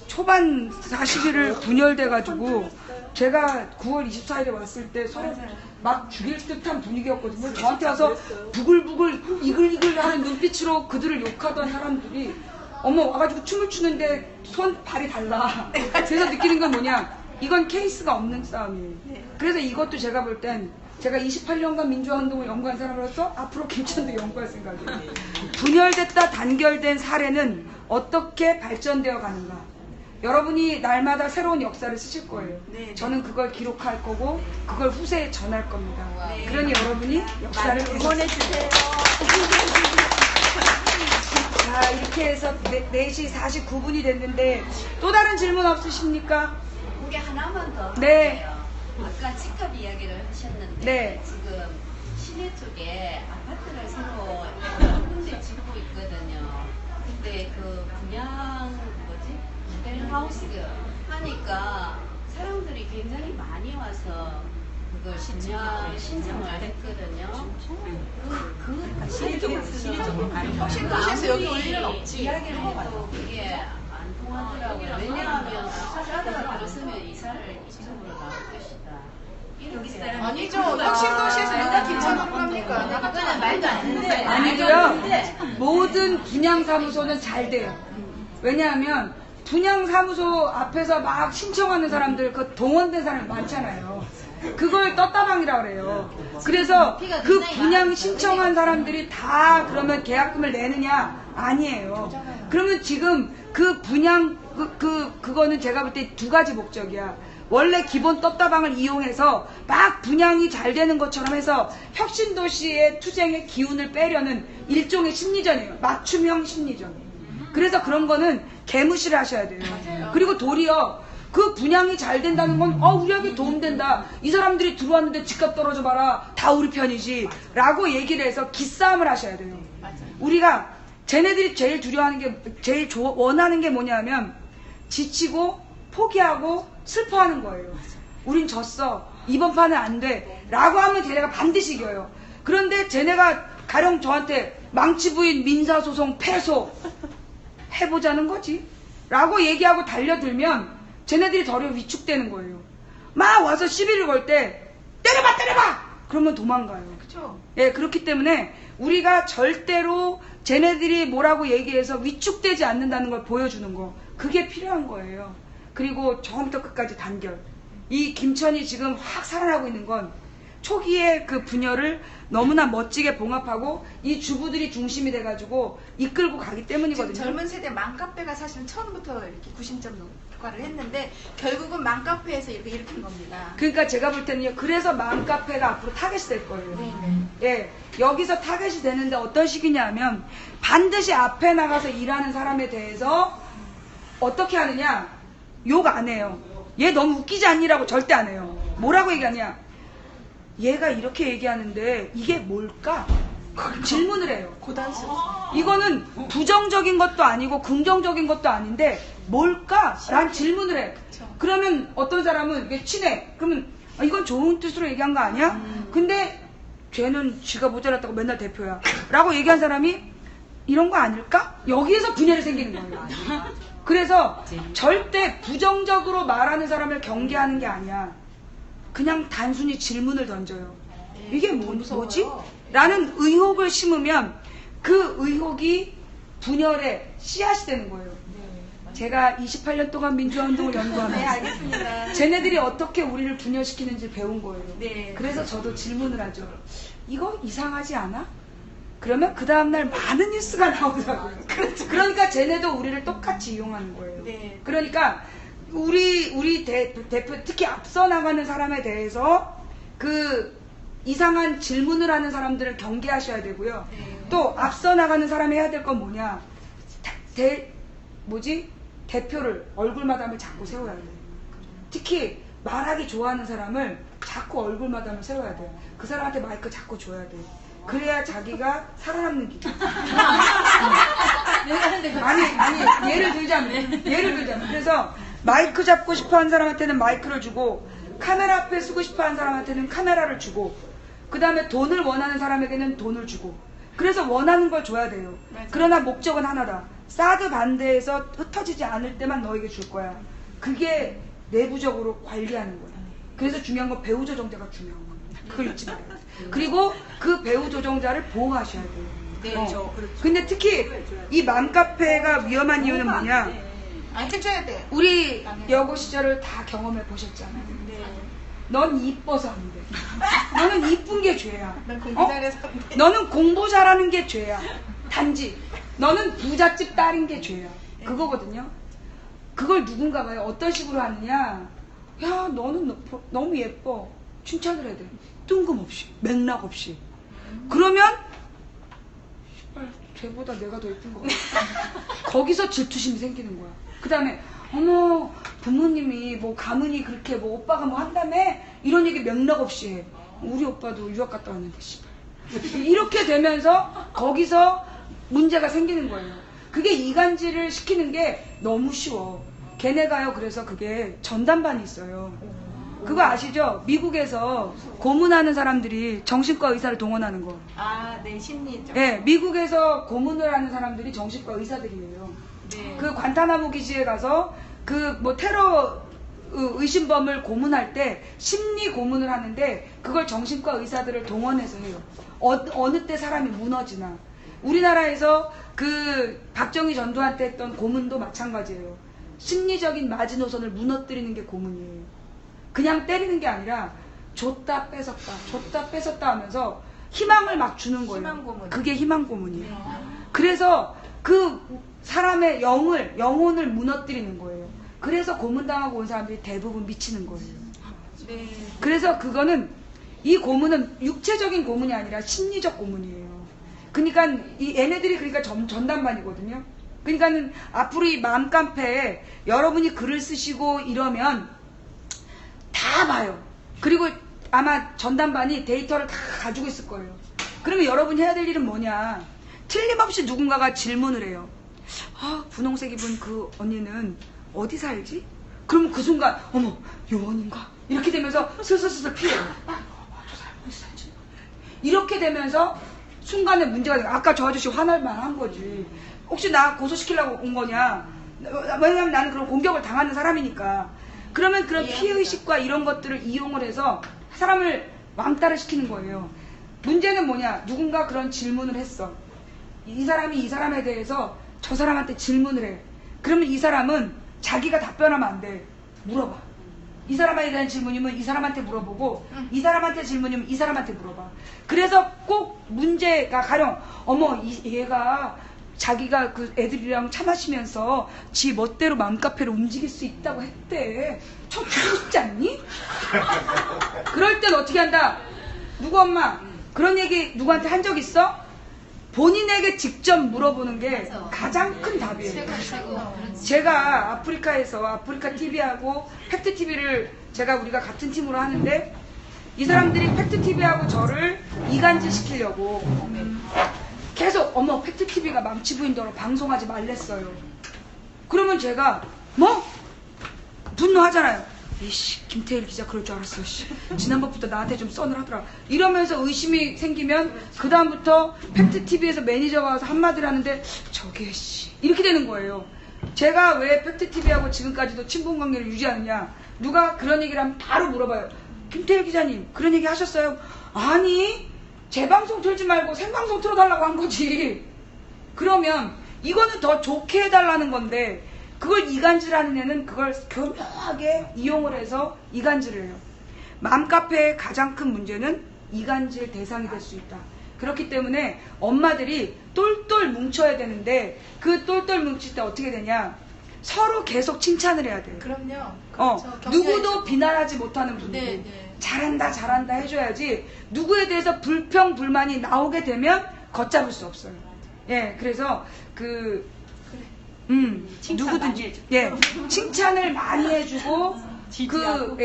초반 40일을 분열돼가지고 제가 9월 24일에 왔을 때 서로 막 죽일 듯한 분위기였거든요. 저한테 와서 부글부글 이글이글 하는 눈빛으로 그들을 욕하던 사람들이 어머 와가지고 춤을 추는데 발이 달라. 그래서 느끼는 건 뭐냐, 이건 케이스가 없는 싸움이에요. 그래서 이것도 제가 볼 땐 제가 28년간 민주화운동을 연구한 사람으로서 앞으로 김천도 연구할 생각이에요. 분열됐다 단결된 사례는 어떻게 발전되어 가는가. 여러분이 날마다 새로운 역사를 쓰실 거예요. 저는 그걸 기록할 거고 그걸 후세에 전할 겁니다. 그러니 여러분이 역사를 응원해 주세요. 자, 이렇게 해서 4시 49분이 됐는데 또 다른 질문 없으십니까? 그게 하나만 더. 네. 할게요. 아까 집값 이야기를 하셨는데 네. 지금 시내 쪽에 아파트를 새로 여러 군데 짓고 있거든요. 근데 그 분양 모델하우스 하니까 사람들이 굉장히 많이 와서 그걸 분양 신청을 했거든요. 혁신도시에서 여기 올 일은 없지. 이야기를 해도 그게 안 통하더라고요. 왜냐하면 사다가 들었으면 이사를 이쪽으로 나올 것이다. 이렇게 아니죠. 혁신도시에서 누가 김천으로 갑니까? 그러니까 그거는 말도 안 되는데. 아니고요. 모든 분양사무소는 잘 돼요. 왜냐하면 분양사무소 앞에서 막 신청하는 사람들, 그 동원된 사람이 많잖아요. 그걸 떴다방이라고 그래요. 그래서 그 분양 신청한 사람들이 다 그러면 계약금을 내느냐? 아니에요. 그러면 지금 그 분양, 그거는 제가 볼 때 두 가지 목적이야. 원래 기본 떴다방을 이용해서 막 분양이 잘 되는 것처럼 해서 혁신도시의 투쟁의 기운을 빼려는 일종의 심리전이에요. 맞춤형 심리전. 그래서 그런 거는 개무시를 하셔야 돼요. 그리고 도리어 그 분양이 잘 된다는 건 우리에게 도움된다. 이 사람들이 들어왔는데 집값 떨어져 봐라. 다 우리 편이지. 라고 얘기를 해서 기싸움을 하셔야 돼요. 우리가 쟤네들이 제일 두려워하는 게 제일 원하는 게 뭐냐면 지치고 포기하고 슬퍼하는 거예요. 우린 졌어. 이번 판은 안 돼. 라고 하면 쟤네가 반드시 이겨요. 그런데 쟤네가 가령 저한테 망치부인 민사소송 패소 해보자는 거지. 라고 얘기하고 달려들면 쟤네들이 더 위축되는 거예요. 막 와서 시비를 걸 때 때려봐 때려봐! 그러면 도망가요. 그렇죠. 예, 그렇기 때문에 우리가 절대로 쟤네들이 뭐라고 얘기해서 위축되지 않는다는 걸 보여주는 거. 그게 필요한 거예요. 그리고 처음부터 끝까지 단결. 이 김천이 지금 확 살아나고 있는 건 초기에 그 분열을 너무나 멋지게 봉합하고 이 주부들이 중심이 돼가지고 이끌고 가기 때문이거든요. 지금 젊은 세대 맘카페가 사실은 처음부터 이렇게 구심점 역할을 했는데 결국은 맘카페에서 이렇게 일으킨 겁니다. 그러니까 제가 볼 때는요. 그래서 맘카페가 앞으로 타겟이 될 거예요. 네네. 예, 여기서 타겟이 되는데 어떤 식이냐면 반드시 앞에 나가서 일하는 사람에 대해서 어떻게 하느냐? 욕 안 해요. 얘 너무 웃기지 않니라고 절대 안 해요. 뭐라고 얘기하냐? 얘가 이렇게 얘기하는데 이게 뭘까? 질문을 해요. 고단스럽습니다. 이거는 부정적인 것도 아니고 긍정적인 것도 아닌데 뭘까? 라는 질문을 해. 그러면 어떤 사람은 이게 친해. 그러면 이건 좋은 뜻으로 얘기한 거 아니야? 근데 쟤는 쥐가 모자랐다고 맨날 대표야. 라고 얘기한 사람이 이런 거 아닐까? 여기에서 분열이 생기는 거예요. 그래서 절대 부정적으로 말하는 사람을 경계하는 게 아니야. 그냥 단순히 질문을 던져요. 이게 뭐지? 라는 의혹을 심으면 그 의혹이 분열의 씨앗이 되는 거예요. 제가 28년 동안 민주화운동을 네, 연구하면서 알겠습니다. 쟤네들이 어떻게 우리를 분열시키는지 배운 거예요. 네. 그래서 저도 질문을 하죠. 이거 이상하지 않아? 그러면 그 다음날 많은 뉴스가 나오더라고요. 그러니까 쟤네도 우리를 똑같이 이용하는 거예요. 네. 그러니까 우리 대표 특히 앞서 나가는 사람에 대해서 그 이상한 질문을 하는 사람들을 경계하셔야 되고요. 또 앞서 나가는 사람이 해야 될 건 뭐냐? 대표를 얼굴마담을 자꾸 세워야 돼요. 특히 말하기 좋아하는 사람을 자꾸 얼굴마담을 세워야 돼요. 그 사람한테 마이크 자꾸 줘야 돼요. 그래야 자기가 살아남는 기분. 아니 예를 들자면 그래서 마이크 잡고 싶어하는 사람한테는 마이크를 주고 카메라 앞에 쓰고 싶어하는 사람한테는 카메라를 주고 그 다음에 돈을 원하는 사람에게는 돈을 주고 그래서 원하는 걸 줘야 돼요. 그러나 목적은 하나다. 사드 반대에서 흩어지지 않을 때만 너에게 줄 거야. 그게 내부적으로 관리하는 거야. 그래서 중요한 건 배후 조정자가 중요한 거예요. 그걸 잊지 말아요. 그리고 그 배후 조정자를 보호하셔야 돼요. 네, 그렇죠. 근데 특히 이 맘카페가 위험한 이유는 뭐냐? 해줘야 돼. 우리 여고 시절을 다 경험해 보셨잖아요. 네. 넌 이뻐서 안 돼. 너는 이쁜 게 죄야. 난 공부 잘해서 안 돼. 너는 공부 잘하는 게 죄야. 단지 너는 부잣집 딸인 게 죄야. 그거거든요. 그걸 누군가가요 어떤 식으로 하느냐? 야 너는 너무 예뻐. 칭찬을 해야 돼. 뜬금없이 맥락 없이. 그러면 쟤보다 내가 더 예쁜 거. 거기서 질투심이 생기는 거야. 그 다음에 어머 부모님이 뭐 가문이 그렇게 뭐 오빠가 뭐 한다며 이런 얘기 맥락 없이 해. 우리 오빠도 유학 갔다 왔는데 씨발. 이렇게 되면서 거기서 문제가 생기는 거예요. 그게 이간질을 시키는 게 너무 쉬워. 걔네가요 그래서 그게 전담반이 있어요. 그거 아시죠? 미국에서 고문하는 사람들이 정신과 의사를 동원하는 거. 아, 네, 심리죠. 네, 미국에서 고문을 하는 사람들이 정신과 의사들이에요. 네. 그 관타나모 기지에 가서 그 뭐 테러 의심범을 고문할 때 심리 고문을 하는데 그걸 정신과 의사들을 동원해서 해요. 어느 때 사람이 무너지나. 우리나라에서 그 박정희 전두환 때 했던 고문도 마찬가지예요. 심리적인 마지노선을 무너뜨리는 게 고문이에요. 그냥 때리는 게 아니라 줬다 뺏었다 하면서 희망을 막 주는 거예요. 희망 고문. 그게 희망 고문이에요. 그래서 그 사람의 영혼을 무너뜨리는 거예요. 그래서 고문당하고 온 사람들이 대부분 미치는 거예요. 네. 그래서 이 고문은 육체적인 고문이 아니라 심리적 고문이에요. 그러니까 얘네들이 그러니까 전담반이거든요. 그러니까는 앞으로 이 마음카페에 여러분이 글을 쓰시고 이러면 다 봐요. 그리고 아마 전담반이 데이터를 다 가지고 있을 거예요. 그러면 여러분이 해야 될 일은 뭐냐? 틀림없이 누군가가 질문을 해요. 아, 분홍색 입은 그 언니는 어디 살지? 그러면 그 순간 어머 요원인가? 이렇게 되면서 슬슬 피해요. 저 사람 어디 살지? 이렇게 되면서 순간에 문제가 돼요. 아까 저 아저씨 화날 만한 거지. 혹시 나 고소시키려고 온 거냐? 왜냐면 나는 그런 공격을 당하는 사람이니까. 그러면 그런 피해의식과 이런 것들을 이용을 해서 사람을 왕따를 시키는 거예요. 문제는 뭐냐? 누군가 그런 질문을 했어. 이 사람이 이 사람에 대해서 저 사람한테 질문을 해. 그러면 이 사람은 자기가 답변하면 안 돼. 물어봐. 이 사람에 대한 질문이면 이 사람한테 물어보고 이 사람한테 질문이면 이 사람한테 물어봐. 그래서 꼭 문제가 가령 어머 얘가 자기가 그 애들이랑 차 마시면서 지 멋대로 맘카페를 움직일 수 있다고 했대. 저 죽고 싶지 않니? 그럴 땐 어떻게 한다? 누구 엄마 그런 얘기 누구한테 한 적 있어? 본인에게 직접 물어보는 게 맞아. 가장 큰 답이에요. 최고. 그렇지. 제가 아프리카에서 아프리카 TV하고 팩트 TV를 우리가 같은 팀으로 하는데 이 사람들이 팩트 TV하고 저를 이간질 시키려고 계속 어머 팩트 TV가 망치 부인더러 방송하지 말랬어요. 그러면 제가 뭐 분노하잖아요. 이씨 김태일 기자 그럴 줄 알았어. 씨. 지난번부터 나한테 좀 써늘하더라. 이러면서 의심이 생기면 그 다음부터 팩트 TV에서 매니저가 와서 한마디를 하는데 저게 씨 이렇게 되는 거예요. 제가 왜 팩트 TV하고 지금까지도 친분 관계를 유지하느냐? 누가 그런 얘기를 하면 바로 물어봐요. 김태일 기자님 그런 얘기 하셨어요? 아니 재방송 틀지 말고 생방송 틀어달라고 한 거지. 그러면 이거는 더 좋게 해달라는 건데 그걸 이간질하는 애는 그걸 교묘하게 이용을 해서 이간질을 해요. 맘카페의 가장 큰 문제는 이간질 대상이 될 수 있다. 그렇기 때문에 엄마들이 똘똘 뭉쳐야 되는데 그 똘똘 뭉칠 때 어떻게 되냐? 서로 계속 칭찬을 해야 돼요. 그럼요. 누구도 비난하지 못하는 분들이 네, 네. 잘한다 해줘야지 누구에 대해서 불평 불만이 나오게 되면 걷잡을 수 없어요. 예, 그래서 칭찬 누구든지 많이 해줘. 예 칭찬을 많이 해주고 지지하고.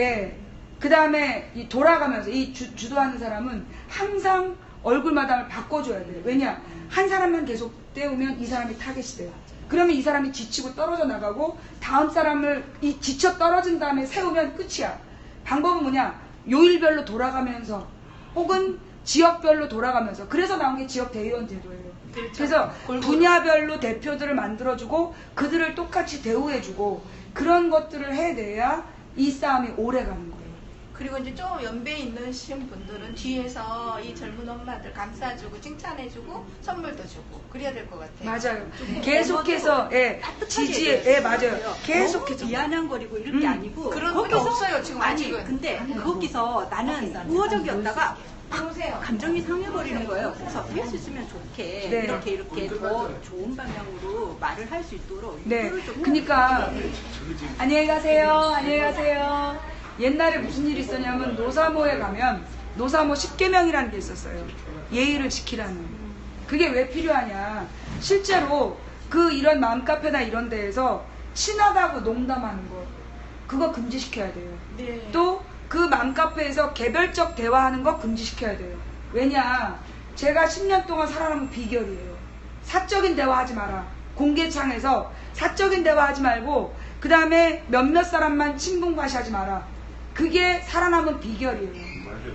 그 다음에 돌아가면서 이 주도하는 사람은 항상 얼굴 마담을 바꿔줘야 돼요. 왜냐 한 사람만 계속 떼우면 이 사람이 타겟이 돼요. 그러면 이 사람이 지치고 떨어져 나가고 다음 사람을 지쳐 떨어진 다음에 세우면 끝이야. 방법은 뭐냐? 요일별로 돌아가면서 혹은 지역별로 돌아가면서 그래서 나온 게 지역 대의원 제도예요. 그렇죠. 그래서 분야별로 대표들을 만들어주고 그들을 똑같이 대우해주고 그런 것들을 해내야 이 싸움이 오래 가는 거예요. 그리고 이제 좀 연배 있으신 분들은 뒤에서 이 젊은 엄마들 감싸주고 칭찬해주고 선물도 주고 그래야 될 것 같아요. 맞아요. 계속해서 지지해 맞아요. 계속해서 비아냥거리고 이런 게 아니고 그런 게 없어요, 지금 아니 아직은. 근데 거기서 나는 우호적이었다가 보세요. 감정이 상해버리는 거예요. 그래서 할 수 있으면 좋게 네. 이렇게 더 좋은 방향으로 말을 할 수 있도록 네. 유도를 좀 그러니까 안녕히 가세요. 옛날에 무슨 일이 있었냐면 노사모에 가면 노사모 10계명이라는 게 있었어요. 예의를 지키라는. 그게 왜 필요하냐? 실제로 이런 맘카페나 이런 데에서 친하다고 농담하는 거 그거 금지시켜야 돼요. 네. 또 그 맘카페에서 개별적 대화하는 거 금지시켜야 돼요. 왜냐? 제가 10년 동안 살아남은 비결이에요. 사적인 대화하지 마라. 공개창에서 사적인 대화하지 말고 그 다음에 몇몇 사람만 친분과시하지 마라. 그게 살아남은 비결이에요.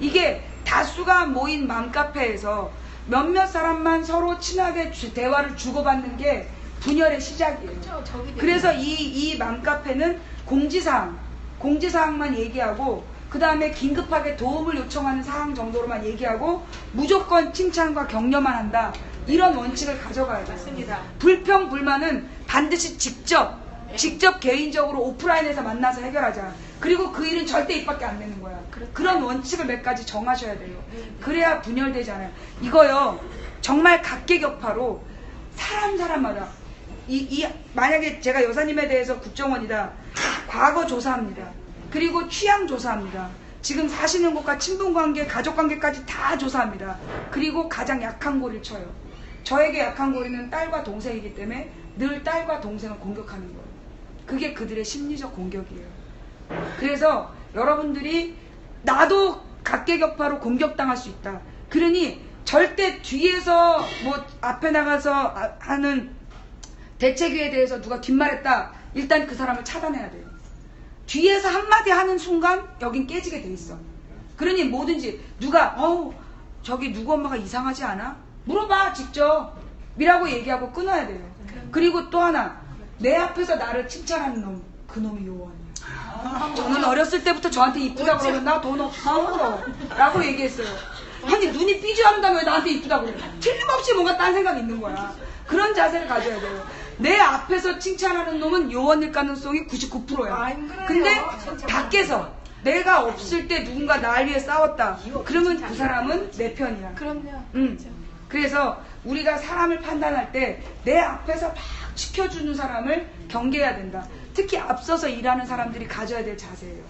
이게 다수가 모인 맘카페에서 몇몇 사람만 서로 친하게 대화를 주고받는 게 분열의 시작이에요. 그렇죠. 그래서 이 맘카페는 공지사항 공지사항만 얘기하고 그 다음에 긴급하게 도움을 요청하는 사항 정도로만 얘기하고 무조건 칭찬과 격려만 한다. 이런 원칙을 가져가야 돼요. 맞습니다. 불평, 불만은 반드시 직접 개인적으로 오프라인에서 만나서 해결하자. 그리고 그 일은 절대 입 밖에 안 내는 거야. 그런 원칙을 몇 가지 정하셔야 돼요. 그래야 분열되지 않아요. 이거요, 정말 각계격파로 사람마다 만약에 제가 여사님에 대해서 국정원이다. 과거 조사합니다. 그리고 취향 조사합니다. 지금 사시는 곳과 친분관계, 가족관계까지 다 조사합니다. 그리고 가장 약한 고리를 쳐요. 저에게 약한 고리는 딸과 동생이기 때문에 늘 딸과 동생을 공격하는 거예요. 그게 그들의 심리적 공격이에요. 그래서 여러분들이 나도 각계격파로 공격당할 수 있다. 그러니 절대 뒤에서 뭐 앞에 나가서 하는 대책위에 대해서 누가 뒷말했다. 일단 그 사람을 차단해야 돼요. 뒤에서 한마디 하는 순간 여긴 깨지게 돼 있어. 그러니 뭐든지 누가 저기 누구 엄마가 이상하지 않아? 물어봐 직접. 이라고 얘기하고 끊어야 돼요. 그리고 또 하나, 내 앞에서 나를 칭찬하는 놈, 그 놈이 요원이야. 저는 어렸을 때부터 저한테 이쁘다 그러면 나 돈 없어 라고 얘기했어요. 아니 눈이 삐져한다면 왜 나한테 이쁘다 그래? 틀림없이 뭔가 딴 생각이 있는 거야. 그런 자세를 가져야 돼요. 내 앞에서 칭찬하는 놈은 요원일 가능성이 99%야. 근데 밖에서 내가 없을 때 누군가 나를 위해 싸웠다. 그러면 그 사람은 내 편이야. 그럼요. 그래서 우리가 사람을 판단할 때 내 앞에서 막 지켜주는 사람을 경계해야 된다. 특히 앞서서 일하는 사람들이 가져야 될 자세예요.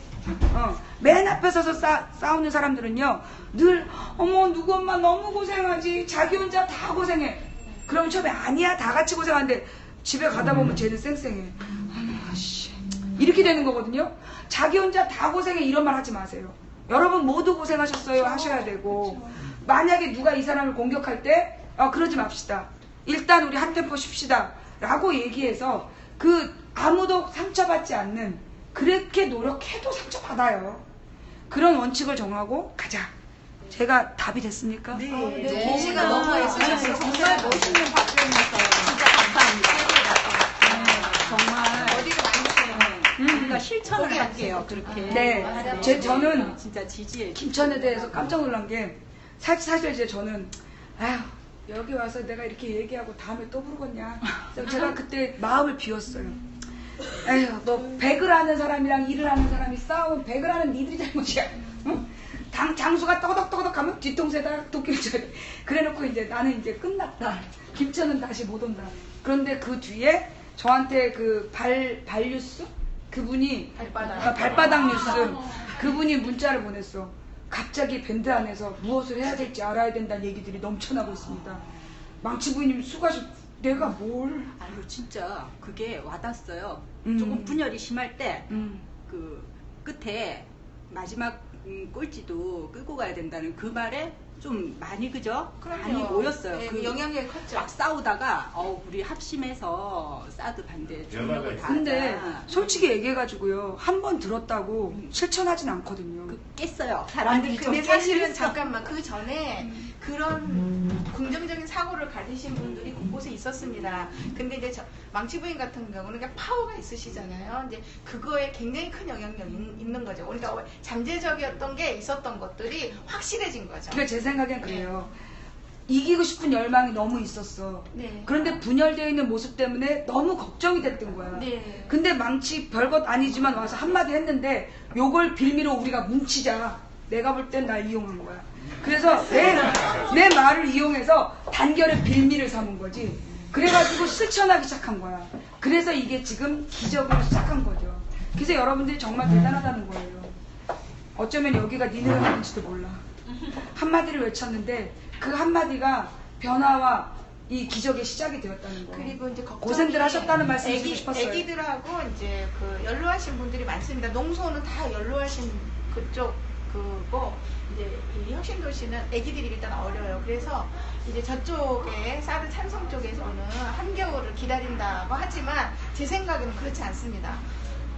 맨 앞에 서서 싸우는 사람들은요, 늘 누구 엄마 너무 고생하지, 자기 혼자 다 고생해. 그러면 처음에 아니야, 다 같이 고생하는데 집에 가다 보면 쟤는 쌩쌩해. 이렇게 되는 거거든요. 자기 혼자 다 고생해 이런 말 하지 마세요. 여러분 모두 고생하셨어요 하셔야 되고, 만약에 누가 이 사람을 공격할 때 그러지 맙시다. 일단 우리 한 템포 쉽시다 라고 얘기해서 아무도 상처받지 않는, 그렇게 노력해도 상처받아요. 그런 원칙을 정하고 가자. 제가 답이 됐습니까? 네. 시간 너무 애쓰셨어요. 정말 멋있는 답변이었어요. 진짜 감사합니다. 정말 어디가 많이 우리가 실천을 할게요. 그렇게. 네. 저는 진짜 지지해. 김천에 대해서 깜짝 놀란 게 사실 이제 저는 여기 와서 내가 이렇게 얘기하고 다음에 또 부르겠냐. 그래서 제가 그때 마음을 비웠어요. 너 백을 하는 사람이랑 일을 하는 사람이 싸우면 백을 하는 니들이 잘못이야. 응? 장수가 떠덕떠덕 가면 뒤통수에다가 도끼를 쳐야 돼. 그래놓고 이제 나는 이제 끝났다. 김천은 다시 못 온다. 그런데 그 뒤에 저한테 그 발뉴스? 그분이 발바닥 뉴스 그분이 문자를 보냈어. 갑자기 밴드 안에서 무엇을 해야 될지 알아야 된다는 얘기들이 넘쳐나고 있습니다. 망치 부인님 수고하셨. 내가 뭘? 아유 진짜 그게 와닿았어요. 조금 분열이 심할 때 그 끝에 마지막 꼴찌도 끌고 가야 된다는 그 말에 좀 많이 그죠? 많이 모였어요. 네, 그 영향력이 컸죠. 막 싸우다가 우리 합심해서 사드 반대 중력을 다 근데 하자. 솔직히 얘기해가지고요, 한 번 들었다고 실천하진 않거든요. 깼어요. 사람들이 근데 좀 사실은 깼어. 잠깐만 그 전에 그런 긍정적인 사고를 가지신 분들이 곳곳에 있었습니다. 근데 이제 망치부인 같은 경우는 그냥 파워가 있으시잖아요. 이제 그거에 굉장히 큰 영향력이 있는 거죠. 그러니까 잠재적이었던 게 있었던 것들이 확실해진 거죠. 그러니까 제 생각엔 그래요. 이기고 싶은 열망이 너무 있었어. 네. 그런데 분열되어 있는 모습 때문에 너무 걱정이 됐던 거야. 네. 근데 망치 별것 아니지만 와서 한마디 했는데 요걸 빌미로 우리가 뭉치자. 내가 볼 땐 날 이용한 거야. 그래서 내 말을 이용해서 단결의 빌미를 삼은 거지. 그래가지고 실천하기 시작한 거야. 그래서 이게 지금 기적으로 시작한 거죠. 그래서 여러분들이 정말 대단하다는 거예요. 어쩌면 여기가 니네가 되는지도 몰라. 한마디를 외쳤는데 그 한마디가 변화와 이 기적의 시작이 되었다는 거예요. 그리고 이제 고생들 하셨다는 말씀 드리고 싶었어요. 애기들하고 이제 그 연로하신 분들이 많습니다. 농소는 다 연로하신 그쪽 그거 이제 이 혁신도시는 애기들이 일단 어려요. 그래서 이제 저쪽에 사드 찬성 쪽에서는 한겨울을 기다린다고 하지만 제 생각에는 그렇지 않습니다.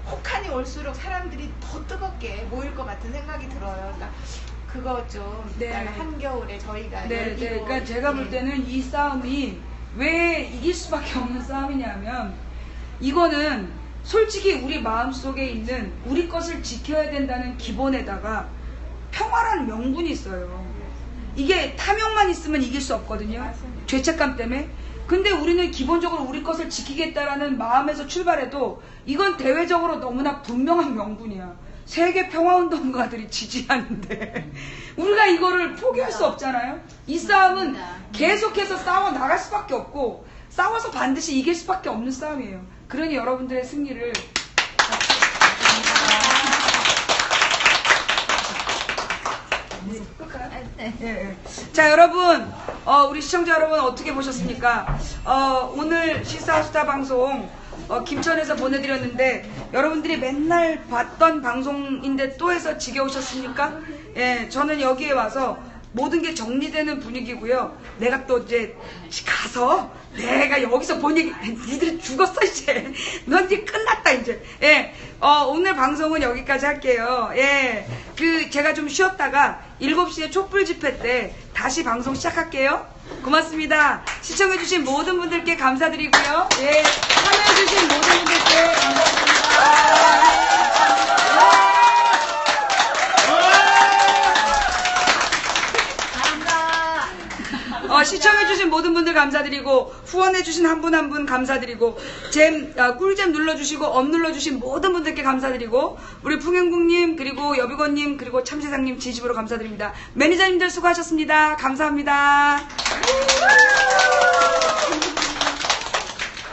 혹한이 올수록 사람들이 더 뜨겁게 모일 것 같은 생각이 들어요. 그러니까 그거 좀 일단 한겨울에 저희가 네, 그러니까 제가 볼 때는 이 싸움이 왜 이길 수밖에 없는 싸움이냐면 이거는 솔직히 우리 마음속에 있는 우리 것을 지켜야 된다는 기본에다가 평화라는 명분이 있어요. 이게 탐욕만 있으면 이길 수 없거든요. 죄책감 때문에. 근데 우리는 기본적으로 우리 것을 지키겠다라는 마음에서 출발해도 이건 대외적으로 너무나 분명한 명분이야. 세계 평화운동가들이 지지하는데 우리가 이거를 포기할 수 없잖아요. 이 싸움은 계속해서 싸워 나갈 수밖에 없고 싸워서 반드시 이길 수밖에 없는 싸움이에요. 그러니 여러분들의 승리를 네. 자, 여러분, 우리 시청자 여러분 어떻게 보셨습니까? 오늘 시사수다 방송 김천에서 보내드렸는데 여러분들이 맨날 봤던 방송인데 또 해서 지겨우셨습니까? 예, 저는 여기에 와서 모든 게 정리되는 분위기고요. 내가 또 이제 가서 내가 여기서 본 얘기, 니들이 죽었어 이제. 넌 이제 끝났다 이제. 예, 오늘 방송은 여기까지 할게요. 예, 제가 좀 쉬었다가 7시에 촛불 집회 때 다시 방송 시작할게요. 고맙습니다. 시청해주신 모든 분들께 감사드리고요. 예, 참여해주신 모든 분들께 감사드립니다. 시청해주신 모든 분들 감사드리고 후원해주신 한 분 한 분 감사드리고 꿀잼 눌러주시고 업 눌러주신 모든 분들께 감사드리고 우리 풍행국님 그리고 여비건님 그리고 참세상님 진심으로 감사드립니다. 매니저님들 수고하셨습니다. 감사합니다.